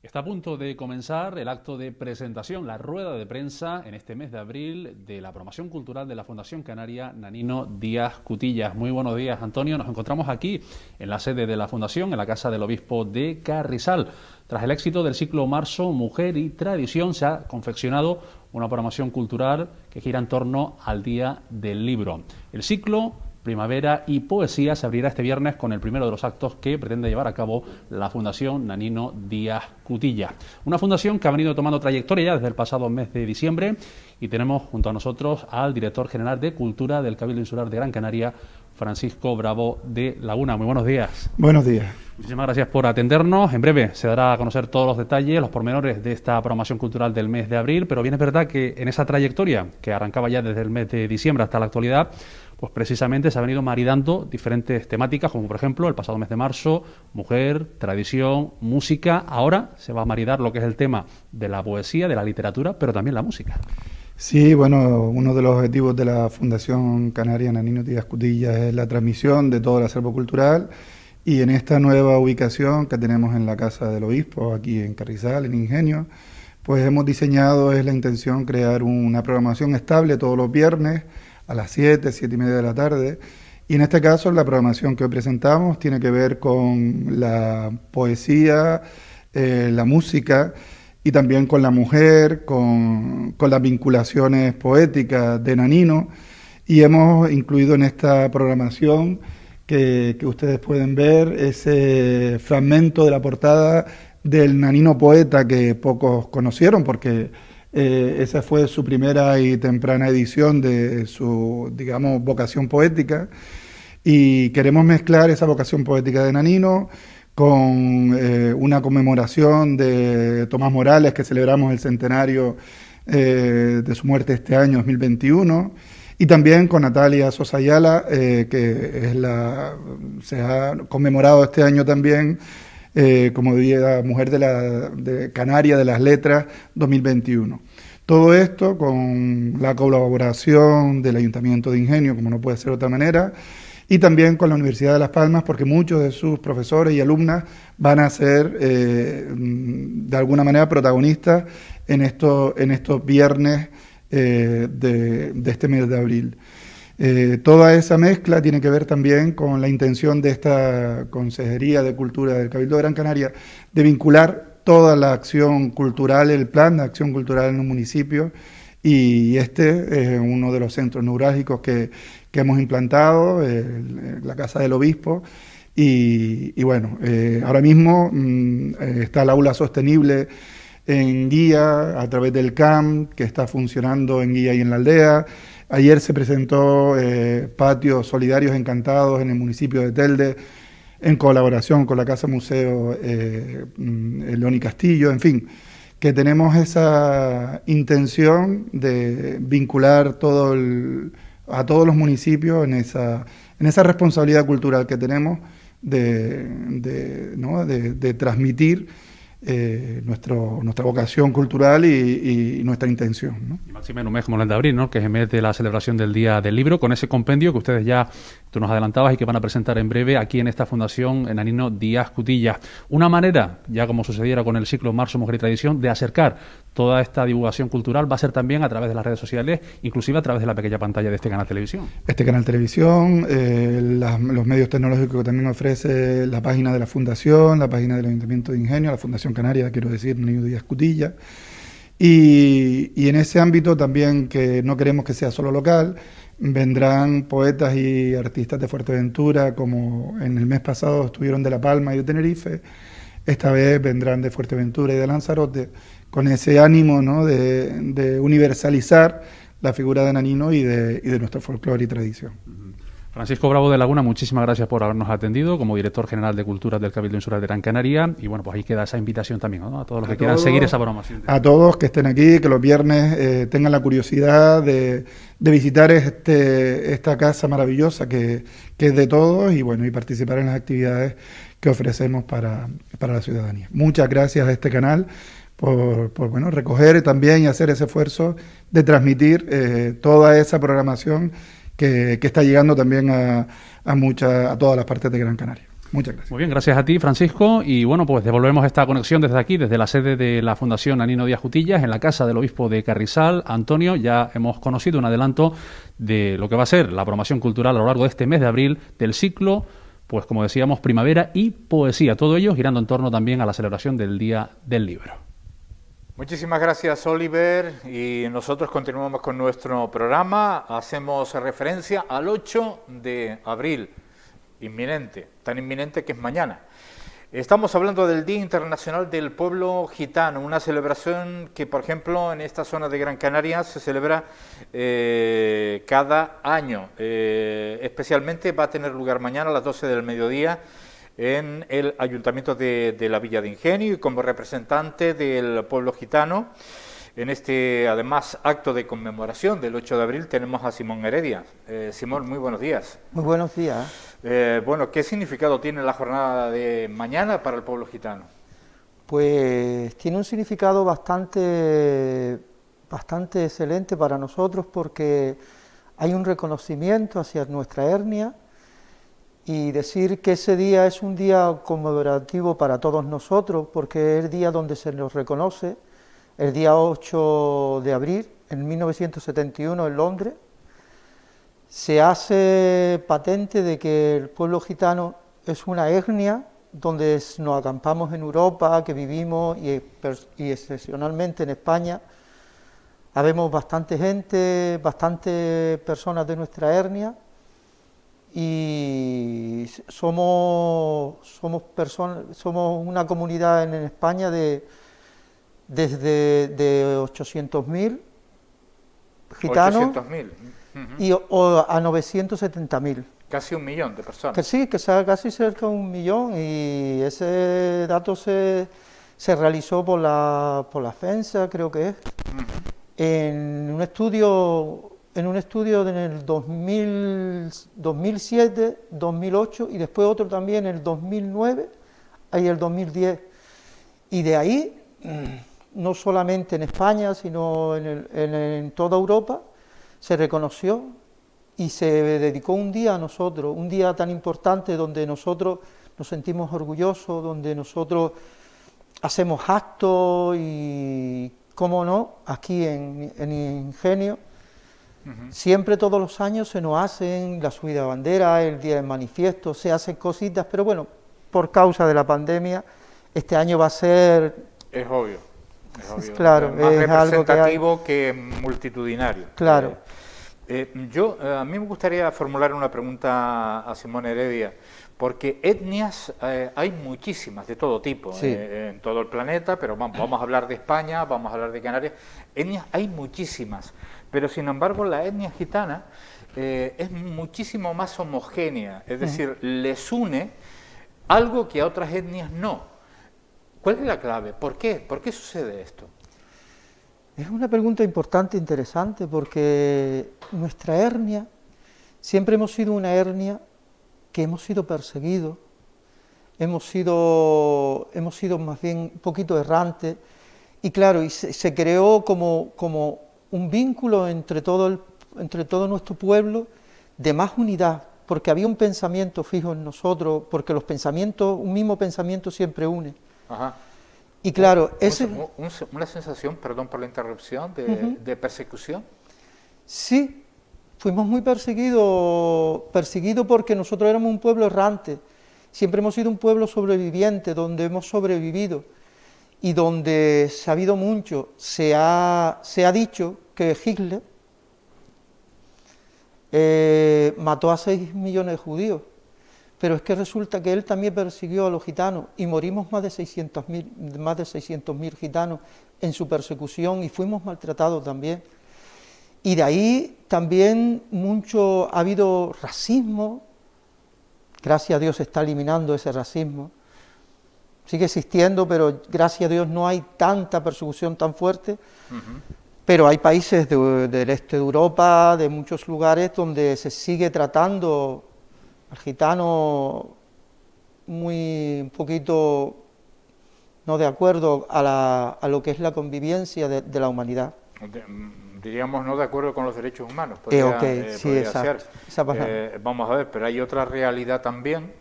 S6: Está a punto de comenzar el acto de presentación, la rueda de prensa en este mes de abril de la promoción cultural de la Fundación Canaria Nanino Díaz Cutillas. Muy buenos días, Antonio. Nos encontramos aquí en la sede de la Fundación, en la Casa del Obispo de Carrizal. Tras el éxito del ciclo Marzo, Mujer y Tradición, se ha confeccionado una programación cultural que gira en torno al Día del Libro. El ciclo Primavera y Poesía se abrirá este viernes con el primero de los actos que pretende llevar a cabo la Fundación Nanino Díaz Cutillas. Una fundación que ha venido tomando trayectoria ya desde el pasado mes de diciembre, y tenemos junto a nosotros al director general de Cultura del Cabildo Insular de Gran Canaria, Francisco Bravo de Laguna. Muy buenos días.
S7: Buenos días.
S6: Muchísimas gracias por atendernos. En breve se dará a conocer todos los detalles, los pormenores de esta programación cultural del mes de abril, pero bien es verdad que en esa trayectoria que arrancaba ya desde el mes de diciembre hasta la actualidad, pues precisamente se ha venido maridando diferentes temáticas, como por ejemplo el pasado mes de marzo, mujer, tradición, música. Ahora se va a maridar lo que es el tema de la poesía, de la literatura, pero también la música.
S7: Sí, bueno, uno de los objetivos de la Fundación Canaria Nanino Díaz Cutillas es la transmisión de todo el acervo cultural, y en esta nueva ubicación que tenemos en la Casa del Obispo, aquí en Carrizal, en Ingenio, pues hemos diseñado, es la intención, crear una programación estable todos los viernes a las 7, 7:30 de la tarde, y en este caso la programación que hoy presentamos tiene que ver con la poesía, la música, y también con la mujer, con las vinculaciones poéticas de Nanino, y hemos incluido en esta programación que ustedes pueden ver ese fragmento de la portada del Nanino poeta que pocos conocieron, porque esa fue su primera y temprana edición de su, digamos, vocación poética, y queremos mezclar esa vocación poética de Nanino con una conmemoración de Tomás Morales, que celebramos el centenario de su muerte este año, 2021, y también con Natalia Sosa Ayala, que es se ha conmemorado este año también como Día Mujer de Canaria de las Letras 2021. Todo esto con la colaboración del Ayuntamiento de Ingenio, como no puede ser de otra manera, y también con la Universidad de Las Palmas, porque muchos de sus profesores y alumnas van a ser de alguna manera protagonistas en estos viernes de este mes de abril. Toda esa mezcla tiene que ver también con la intención de esta Consejería de Cultura del Cabildo de Gran Canaria de vincular toda la acción cultural, el plan de acción cultural en un municipio, y este es uno de los centros neurálgicos que hemos implantado, la Casa del Obispo, y bueno, ahora mismo está el aula sostenible en Guía a través del CAM, que está funcionando en Guía y en la aldea. Ayer se presentó Patios Solidarios Encantados en el municipio de Telde, en colaboración con la Casa Museo León y Castillo, en fin, que tenemos esa intención de vincular a todos los municipios en esa responsabilidad cultural que tenemos de transmitir nuestra vocación cultural y nuestra intención, ¿no?
S6: Y máxime en un mes como el de abril, ¿no?, que es el mes de la celebración del Día del Libro, con ese compendio que ustedes ya, tú nos adelantabas, y que van a presentar en breve aquí en esta Fundación Nanino Díaz Cutillas. Una manera, ya como sucediera con el ciclo Marzo, Mujer y Tradición, de acercar toda esta divulgación cultural va a ser también a través de las redes sociales, inclusive a través de la pequeña pantalla de este canal televisión.
S7: Este canal televisión, los medios tecnológicos que también ofrece la página de la Fundación, la página del Ayuntamiento de Ingenio, la Fundación Canaria, quiero decir, Nanino Díaz Cutillas. Y en ese ámbito también, que no queremos que sea solo local, vendrán poetas y artistas de Fuerteventura, como en el mes pasado estuvieron de La Palma y de Tenerife. Esta vez vendrán de Fuerteventura y de Lanzarote, con ese ánimo, ¿no?, de universalizar la figura de Nanino y de nuestro folclore y tradición.
S6: Francisco Bravo de Laguna, muchísimas gracias por habernos atendido como director general de Culturas del Cabildo Insular de Gran Canaria. Y bueno, pues ahí queda esa invitación también, ¿no?, a todos los que quieran seguir esa programación.
S7: A todos que estén aquí, que los viernes tengan la curiosidad de visitar esta casa maravillosa que es de todos y bueno, y participar en las actividades que ofrecemos para la ciudadanía. Muchas gracias a este canal por bueno, recoger también y hacer ese esfuerzo de transmitir toda esa programación que está llegando también a todas las partes de Gran Canaria. Muchas gracias.
S6: Muy bien, gracias a ti, Francisco. Y bueno, pues devolvemos esta conexión desde aquí, desde la sede de la Fundación Nanino Díaz Cutillas, en la casa del obispo de Carrizal. Antonio, ya hemos conocido un adelanto de lo que va a ser la programación cultural a lo largo de este mes de abril del ciclo, pues como decíamos, primavera y poesía. Todo ello girando en torno también a la celebración del Día del Libro.
S1: Muchísimas gracias, Oliver, y nosotros continuamos con nuestro programa. Hacemos referencia al 8 de abril, inminente, tan inminente que es mañana. Estamos hablando del Día Internacional del Pueblo Gitano, una celebración que, por ejemplo, en esta zona de Gran Canaria se celebra cada año. Especialmente va a tener lugar mañana a las 12 del mediodía en el Ayuntamiento de la Villa de Ingenio, y como representante del pueblo gitano, en este, además, acto de conmemoración del 8 de abril, tenemos a Simón Heredia. Simón, muy buenos días.
S8: Muy buenos días.
S1: Bueno, ¿qué significado tiene la jornada de mañana para el pueblo gitano?
S8: Pues tiene un significado bastante excelente para nosotros, porque hay un reconocimiento hacia nuestra etnia, y decir que ese día es un día conmemorativo para todos nosotros, porque es el día donde se nos reconoce, el día 8 de abril, en 1971 en Londres, se hace patente de que el pueblo gitano es una etnia donde nos acampamos en Europa, que vivimos, y excepcionalmente en España. Habemos bastante gente, bastantes personas de nuestra etnia, y somos una comunidad en España de 800.000 gitanos
S1: 800.000.
S8: y a 970.000.
S1: Casi 1 millón de personas.
S8: Que sí, que sea casi cerca de 1 millón, y ese dato se realizó por la FENSA, creo que es, en un estudio en el 2007, 2008 y después otro también en el 2009 y el 2010. Y de ahí, no solamente en España, sino en toda Europa, se reconoció y se dedicó un día a nosotros, un día tan importante donde nosotros nos sentimos orgullosos, donde nosotros hacemos actos y, cómo no, aquí en Ingenio, siempre todos los años se nos hacen la subida de bandera, el día del manifiesto, se hacen cositas, pero bueno, por causa de la pandemia, este año va a ser...
S1: Es obvio.
S8: Claro,
S1: más
S8: es
S1: representativo
S8: algo
S1: que multitudinario.
S8: Claro.
S1: A mí me gustaría formular una pregunta a Simón Heredia, porque etnias hay muchísimas, de todo tipo,
S8: sí,
S1: en todo el planeta, pero vamos a hablar de España, vamos a hablar de Canarias. Etnias hay muchísimas, pero sin embargo la etnia gitana es muchísimo más homogénea, es decir, les une algo que a otras etnias no. ¿Cuál es la clave? ¿Por qué? ¿Por qué sucede esto?
S8: Es una pregunta importante, interesante, porque nuestra etnia, siempre hemos sido una etnia que hemos sido perseguidos, hemos sido más bien un poquito errantes, y claro, y se creó como un vínculo entre todo nuestro pueblo de más unidad, porque había un pensamiento fijo en nosotros, porque un mismo pensamiento siempre une. Ajá. Y claro,
S1: una sensación, perdón por la interrupción, de persecución.
S8: Sí, fuimos muy perseguidos porque nosotros éramos un pueblo errante, siempre hemos sido un pueblo sobreviviente, donde hemos sobrevivido y donde se ha habido mucho. Se ha dicho que Hitler mató a 6 millones de judíos, pero es que resulta que él también persiguió a los gitanos y morimos más de 600.000 gitanos en su persecución y fuimos maltratados también. Y de ahí también ha habido racismo. Gracias a Dios se está eliminando ese racismo. Sigue existiendo, pero gracias a Dios no hay tanta persecución tan fuerte. Pero hay países del este de Europa, de muchos lugares, donde se sigue tratando al gitano un poquito no de acuerdo a lo que es la convivencia de la humanidad.
S1: Diríamos no de acuerdo con los derechos humanos.
S8: Sí,
S1: podría
S8: exacto.
S1: ser. Vamos a ver, pero hay otra realidad también,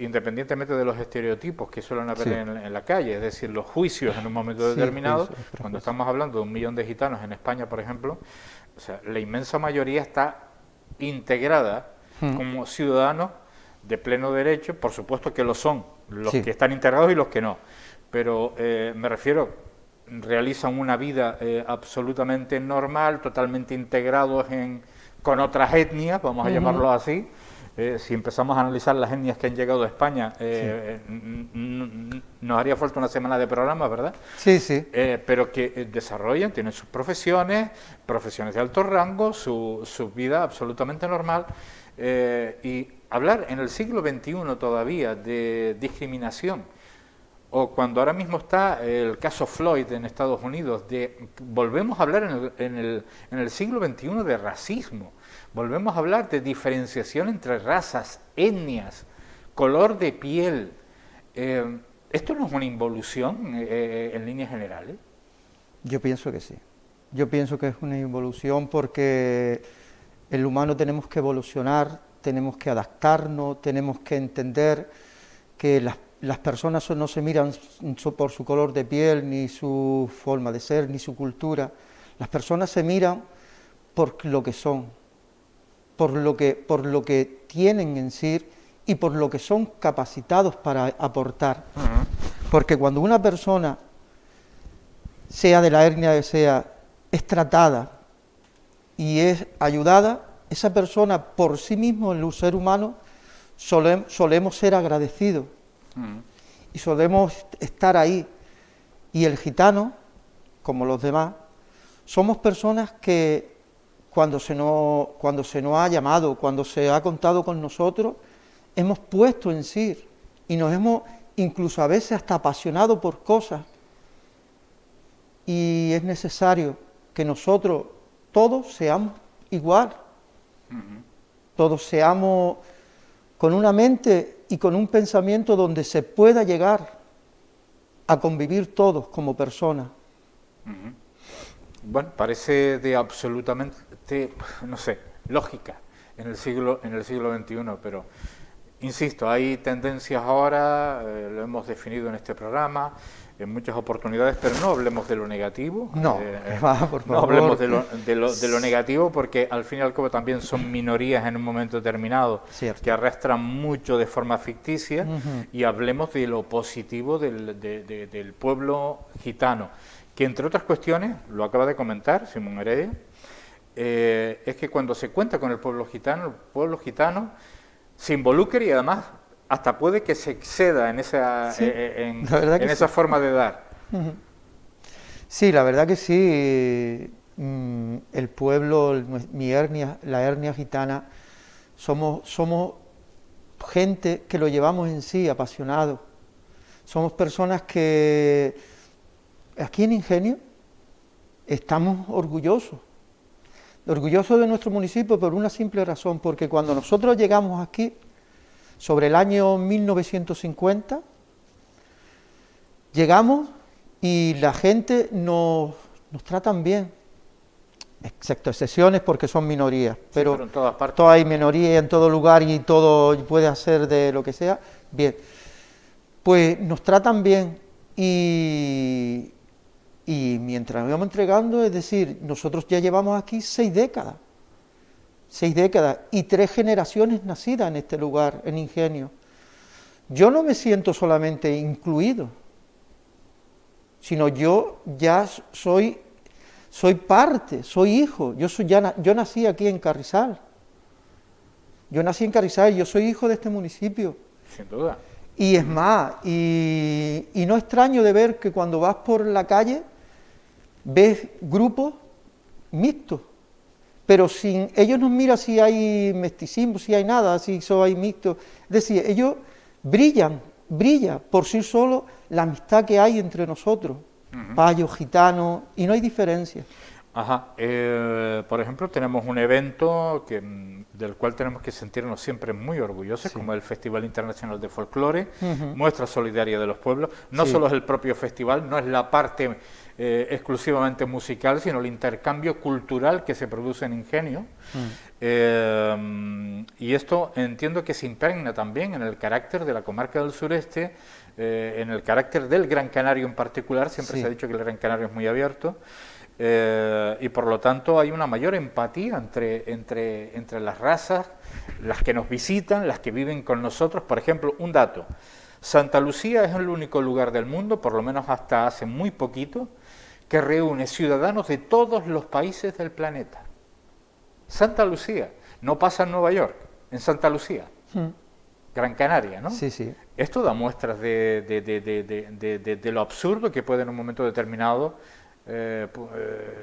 S1: independientemente de los estereotipos que suelen haber en la calle, es decir, los juicios en un momento determinado, cuando estamos hablando de 1 millón de gitanos en España, por ejemplo, o sea, la inmensa mayoría está integrada como ciudadanos de pleno derecho, por supuesto que lo son, los que están integrados y los que no, pero me refiero, realizan una vida absolutamente normal, totalmente integrados con otras etnias, vamos a llamarlo así. Si empezamos a analizar las etnias que han llegado a España, nos haría falta una semana de programa, ¿verdad?
S8: Sí, sí.
S1: Pero que desarrollan, tienen sus profesiones de alto rango, su vida absolutamente normal. Y hablar en el siglo XXI todavía de discriminación, o cuando ahora mismo está el caso Floyd en Estados Unidos, volvemos a hablar en el siglo XXI de racismo, volvemos a hablar de diferenciación entre razas, etnias, color de piel. ¿Esto no es una involución en líneas generales?
S8: Yo pienso que sí. Yo pienso que es una involución porque el humano tenemos que evolucionar, tenemos que adaptarnos, tenemos que entender que las personas no se miran por su color de piel, ni su forma de ser, ni su cultura. Las personas se miran por lo que son, por lo que tienen en sí y por lo que son capacitados para aportar. Porque cuando una persona, sea de la etnia que sea, es tratada y es ayudada, esa persona por sí mismo, el ser humano, solemos ser agradecidos. Y solemos estar ahí. Y el gitano, como los demás, somos personas que cuando se nos ha llamado, cuando se ha contado con nosotros, hemos puesto en sí y nos hemos incluso a veces hasta apasionado por cosas. Y es necesario que nosotros todos seamos igual, todos seamos con una mente y con un pensamiento donde se pueda llegar a convivir todos como personas.
S1: Bueno, parece de absolutamente, no sé, lógica en el siglo XXI, pero insisto, hay tendencias ahora, lo hemos definido en este programa, en muchas oportunidades, pero no hablemos de lo negativo.
S8: No, por favor.
S1: No hablemos de lo negativo, porque al fin y al cabo también son minorías en un momento determinado, que arrastran mucho de forma ficticia, y hablemos de lo positivo del pueblo gitano, que entre otras cuestiones, lo acaba de comentar Simón Heredia, es que cuando se cuenta con el pueblo gitano se involucra y además hasta puede que se exceda en esa forma de dar.
S8: Sí, la verdad que sí. El pueblo, la etnia gitana, somos gente que lo llevamos en sí, apasionados. Somos personas que aquí en Ingenio estamos orgullosos de nuestro municipio por una simple razón, porque cuando nosotros llegamos aquí, sobre el año 1950, llegamos y la gente nos tratan bien, excepto excepciones porque son minorías, pero
S1: en todas partes.
S8: Hay minorías en todo lugar y todo puede hacer de lo que sea, bien. Pues nos tratan bien y mientras nos vamos entregando, es decir, nosotros ya llevamos aquí 6 décadas y 3 generaciones nacidas en este lugar, en Ingenio. Yo no me siento solamente incluido, sino yo ya soy parte, soy hijo. Yo nací aquí en Carrizal. Yo soy hijo de este municipio.
S1: Sin duda.
S8: Y es más, y no extraño de ver que cuando vas por la calle ves grupos mixtos, pero sin ellos nos miran si hay mesticismo, si hay nada, si solo hay mixtos. Es decir, ellos brilla por sí solo la amistad que hay entre nosotros, payos, gitanos, y no hay diferencia.
S1: Ajá. Por ejemplo, tenemos un evento del cual tenemos que sentirnos siempre muy orgullosos, como el Festival Internacional de Folclore, muestra solidaria de los pueblos. No solo es el propio festival, no es la parte exclusivamente musical, sino el intercambio cultural que se produce en Ingenio. Y esto entiendo que se impregna también en el carácter de la comarca del sureste, en el carácter del Gran Canario en particular. Siempre se ha dicho que el Gran Canario es muy abierto. Y por lo tanto hay una mayor empatía entre las razas, las que nos visitan, las que viven con nosotros. Por ejemplo, un dato: Santa Lucía es el único lugar del mundo, por lo menos hasta hace muy poquito, que reúne ciudadanos de todos los países del planeta. Santa Lucía, no pasa en Nueva York, en Santa Lucía, Gran Canaria, ¿no?
S8: Sí, sí.
S1: Esto da muestras de lo absurdo que puede en un momento determinado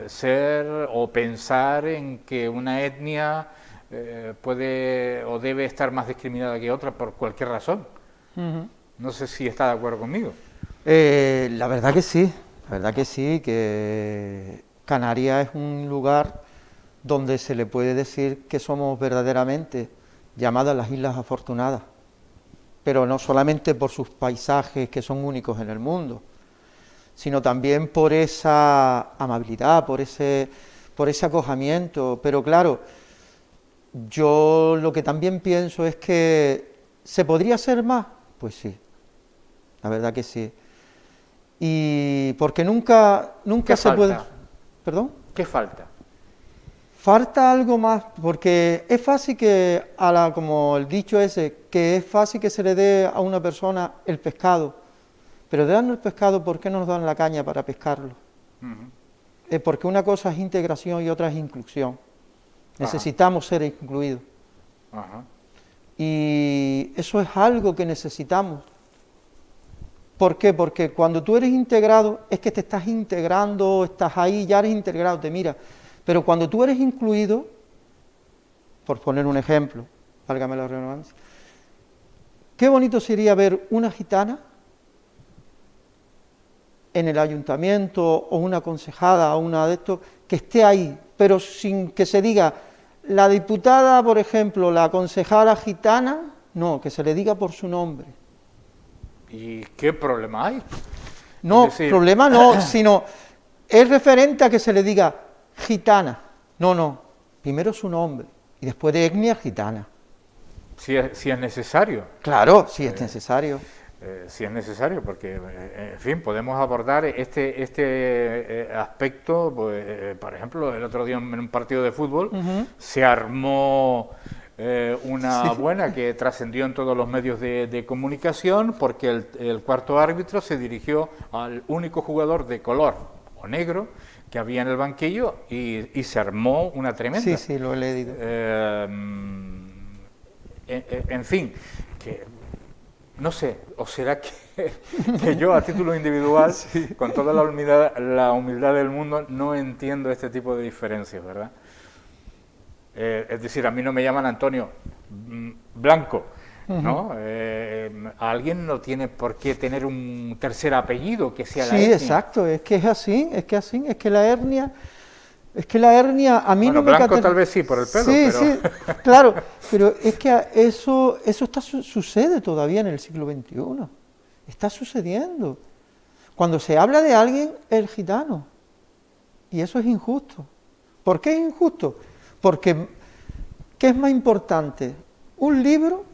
S1: ser o pensar en que una etnia puede o debe estar más discriminada que otra por cualquier razón. No sé si está de acuerdo conmigo.
S8: La verdad que sí, que Canarias es un lugar donde se le puede decir que somos verdaderamente llamadas las Islas Afortunadas, pero no solamente por sus paisajes que son únicos en el mundo, sino también por esa amabilidad, por ese acogimiento. Pero claro, yo lo que también pienso es que ¿se podría hacer más? Pues sí, la verdad que sí. Y porque nunca se puede... ¿Perdón?
S1: ¿Qué falta?
S8: Falta algo más, porque es fácil que, como el dicho ese, que es fácil que se le dé a una persona el pescado, pero de darnos el pescado, ¿por qué no nos dan la caña para pescarlo? Porque una cosa es integración y otra es inclusión. Necesitamos ser incluidos. Y eso es algo que necesitamos. ¿Por qué? Porque cuando tú eres integrado, es que te estás integrando, estás ahí, ya eres integrado, te mira. Pero cuando tú eres incluido, por poner un ejemplo, válgame la redundancia, qué bonito sería ver una gitana en el ayuntamiento o una concejada o una de estos que esté ahí, pero sin que se diga la diputada, por ejemplo, la concejala gitana, no, que se le diga por su nombre.
S1: ¿Y qué problema hay?
S8: No,
S1: es decir...
S8: problema no, sino es referente a que se le diga gitana. No, primero su nombre y después de etnia gitana.
S1: Si es necesario.
S8: Claro, si es necesario.
S1: Si es necesario, porque, en fin, podemos abordar este aspecto. Pues, por ejemplo, el otro día en un partido de fútbol se armó una buena que trascendió en todos los medios de comunicación, porque el cuarto árbitro se dirigió al único jugador de color o negro que había en el banquillo y se armó una tremenda.
S8: Sí, lo he leído.
S1: En fin, que no sé, o será que yo a título individual, con toda la humildad del mundo, no entiendo este tipo de diferencias, ¿verdad? Es decir, a mí no me llaman Antonio Blanco, ¿no? Alguien no tiene por qué tener un tercer apellido que sea la etnia.
S8: Sí, exacto, es que la hernia a mí no me...
S1: Blanco tal vez sí, por el pelo,
S8: sí,
S1: pero...
S8: Sí, claro, pero es que eso sucede todavía en el siglo XXI, está sucediendo. Cuando se habla de alguien, el gitano, y eso es injusto. ¿Por qué es injusto? Porque, ¿qué es más importante? ¿Un libro,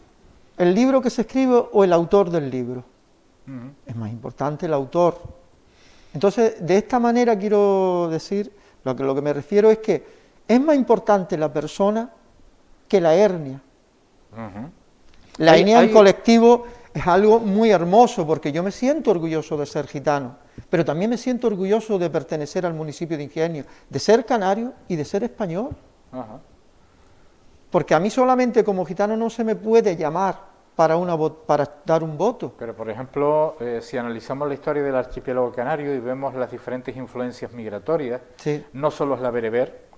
S8: el libro que se escribe o el autor del libro? Es más importante el autor. Entonces, de esta manera quiero decir, lo que me refiero es que es más importante la persona que la etnia. La etnia en colectivo es algo muy hermoso, porque yo me siento orgulloso de ser gitano, pero también me siento orgulloso de pertenecer al municipio de Ingenio, de ser canario y de ser español. Porque a mí solamente como gitano no se me puede llamar, para dar un voto.
S1: Pero, por ejemplo, si analizamos la historia del archipiélago canario y vemos las diferentes influencias migratorias,
S8: Sí.
S1: no solo es la bereber.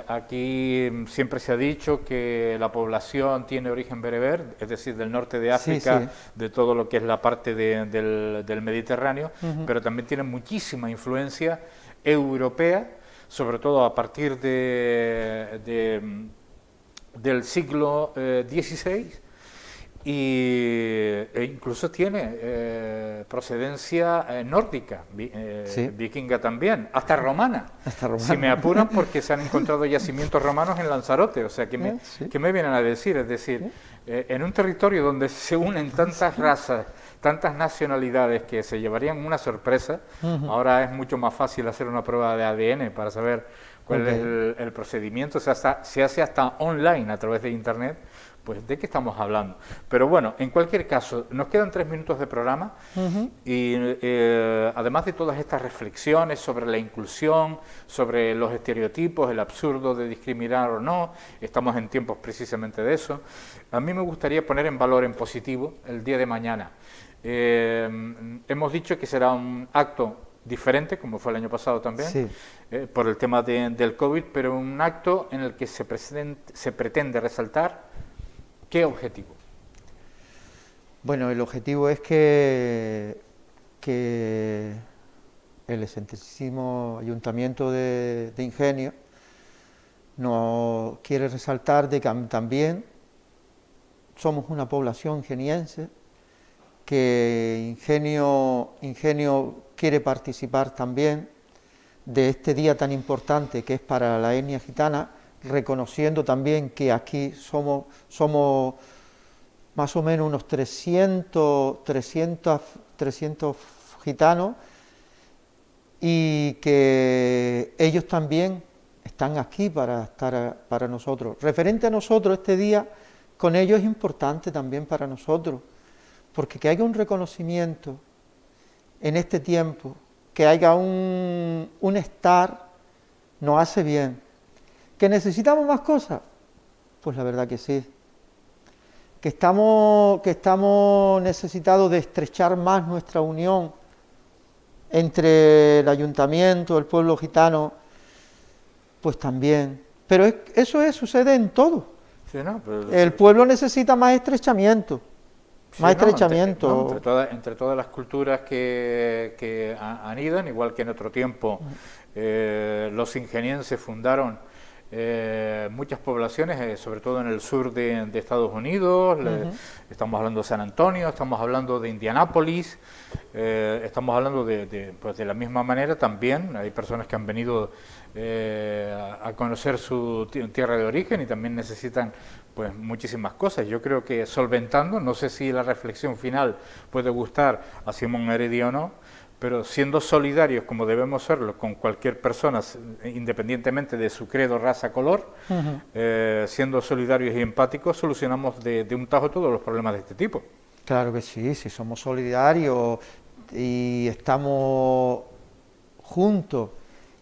S1: Aquí siempre se ha dicho que la población tiene origen bereber, es decir, del norte de África,
S8: sí.
S1: de todo lo que es la parte del Mediterráneo, pero también tiene muchísima influencia europea, sobre todo a partir del siglo XVI, e incluso tiene procedencia nórdica,
S8: Sí.
S1: vikinga también, hasta romana.
S8: Hasta romana.
S1: Si me apuran, porque se han encontrado yacimientos romanos en Lanzarote, o sea, ¿qué
S8: Sí.
S1: me vienen a decir? Es decir, en un territorio donde se unen tantas razas, tantas nacionalidades que se llevarían una sorpresa, ahora es mucho más fácil hacer una prueba de ADN para saber cuál es el procedimiento, se hace hasta online a través de Internet. Pues, ¿de qué estamos hablando? Pero bueno, en cualquier caso, nos quedan 3 minutos de programa y además de todas estas reflexiones sobre la inclusión, sobre los estereotipos, el absurdo de discriminar o no, estamos en tiempos precisamente de eso, a mí me gustaría poner en valor en positivo el día de mañana. Hemos dicho que será un acto diferente, como fue el año pasado también,
S8: Sí.
S1: por el tema del COVID, pero un acto en el que se pretende resaltar. ¿Qué objetivo?
S8: Bueno, el objetivo es que el excelentísimo Ayuntamiento de Ingenio nos quiere resaltar de que también somos una población ingeniense, que Ingenio quiere participar también de este día tan importante que es para la etnia gitana, reconociendo también que aquí somos más o menos unos 300 gitanos y que ellos también están aquí para estar para nosotros. Referente a nosotros, este día con ellos es importante también para nosotros, porque que haya un reconocimiento en este tiempo, que haya un estar, nos hace bien. ¿Que necesitamos más cosas? Pues la verdad que sí. ¿Que estamos necesitados de estrechar más nuestra unión entre el ayuntamiento, el pueblo gitano? Pues también. Pero sucede en todo.
S1: Sí, ¿no? Pero,
S8: el pueblo necesita más estrechamiento.
S1: sí,
S8: más
S1: no,
S8: estrechamiento.
S1: Entre todas las culturas que anidan, igual que en otro tiempo los ingenienses fundaron muchas poblaciones, sobre todo en el sur de Estados Unidos, estamos hablando de San Antonio, estamos hablando de Indianápolis, estamos hablando pues de la misma manera también, hay personas que han venido a conocer su tierra de origen y también necesitan pues muchísimas cosas. Yo creo que solventando, no sé si la reflexión final puede gustar a Simón Heredia o no, pero siendo solidarios como debemos serlo con cualquier persona, independientemente de su credo, raza, color, siendo solidarios y empáticos, solucionamos de un tajo todos los problemas de este tipo.
S8: Claro que sí, si somos solidarios y estamos juntos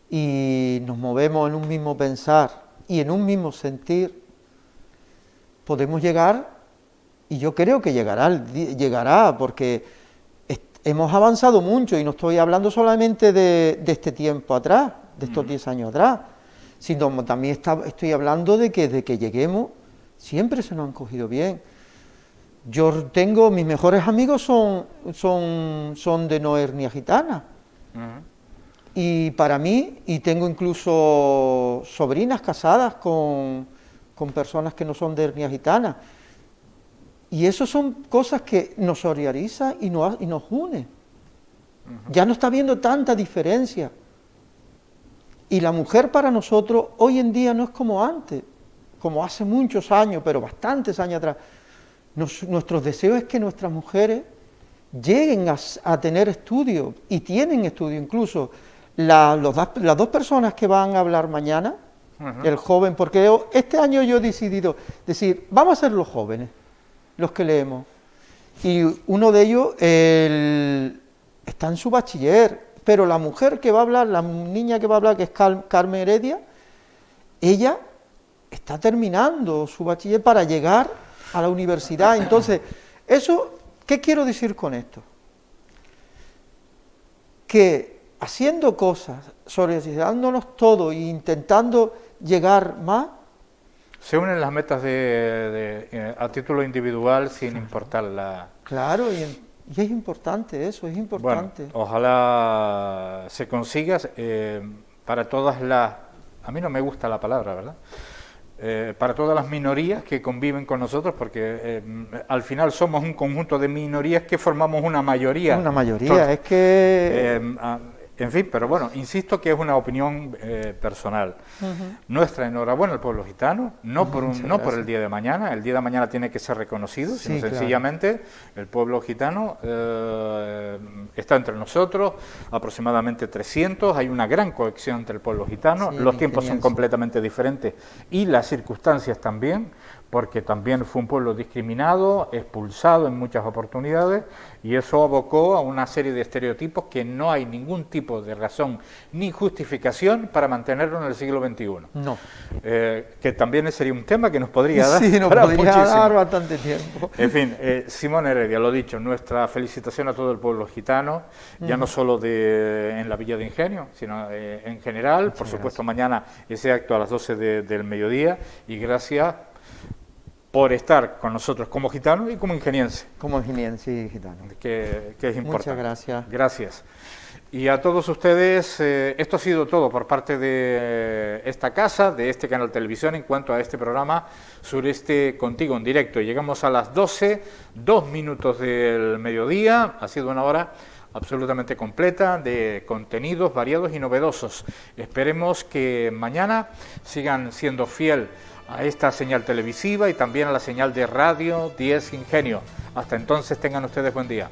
S8: y nos movemos en un mismo pensar y en un mismo sentir, podemos llegar, y yo creo que llegará, porque hemos avanzado mucho, y no estoy hablando solamente de este tiempo atrás, de estos 10 años atrás, sino también estoy hablando de que desde que lleguemos siempre se nos han cogido bien. Mis mejores amigos son de no etnia gitana, y para mí, y tengo incluso sobrinas casadas con personas que no son de etnia gitana. Y eso son cosas que nos solidarizan y nos une. Ya no está habiendo tanta diferencia. Y la mujer para nosotros hoy en día no es como antes, como hace muchos años, pero bastantes años atrás. Nuestros deseos es que nuestras mujeres lleguen a tener estudios, y tienen estudios incluso. Las 2 personas que van a hablar mañana, el joven, porque este año yo he decidido decir, vamos a ser los jóvenes, los que leemos, y uno de ellos está en su bachiller, pero la mujer que va a hablar, la niña que va a hablar, que es Carmen Heredia, ella está terminando su bachiller para llegar a la universidad. Entonces, eso, ¿qué quiero decir con esto? Que haciendo cosas, solidarizándonos todos e intentando llegar más,
S1: se unen las metas a título individual sin importar la...
S8: Claro, y es importante eso, es importante.
S1: Bueno, ojalá se consiga para todas las... A mí no me gusta la palabra, ¿verdad? Para todas las minorías que conviven con nosotros, porque al final somos un conjunto de minorías que formamos una mayoría.
S8: Una mayoría, es que...
S1: en fin, pero bueno, insisto que es una opinión personal. Nuestra enhorabuena al pueblo gitano, no por el día de mañana. El día de mañana tiene que ser reconocido,
S8: Sí,
S1: sino sencillamente el pueblo gitano está entre nosotros, aproximadamente 300, hay una gran cohesión entre el pueblo gitano,
S8: Sí,
S1: los tiempos son
S8: ingeniense.
S1: completamente diferentes y las circunstancias también, porque también fue un pueblo discriminado, expulsado en muchas oportunidades, y eso abocó a una serie de estereotipos que no hay ningún tipo de razón ni justificación para mantenerlo en el siglo XXI.
S8: No.
S1: Que también sería un tema que nos podría dar
S8: Sí, nos
S1: para
S8: podría
S1: muchísimo.
S8: dar bastante tiempo.
S1: En fin, Simón Heredia, lo dicho, nuestra felicitación a todo el pueblo gitano, ya no solo en la Villa de Ingenio, sino en general. Por supuesto, mañana ese acto a las 12 del mediodía, y gracias por estar con nosotros como gitanos y como ingeniense.
S8: Como ingeniense gitano.
S1: Que es importante.
S8: Muchas gracias.
S1: Gracias. Y a todos ustedes, esto ha sido todo por parte de esta casa, de este canal televisión, en cuanto a este programa Sureste Contigo en directo. Llegamos a las 12, 2 minutos del mediodía, ha sido una hora absolutamente completa de contenidos variados y novedosos. Esperemos que mañana sigan siendo fiel a esta señal televisiva y también a la señal de radio 10 Ingenio. Hasta entonces tengan ustedes buen día.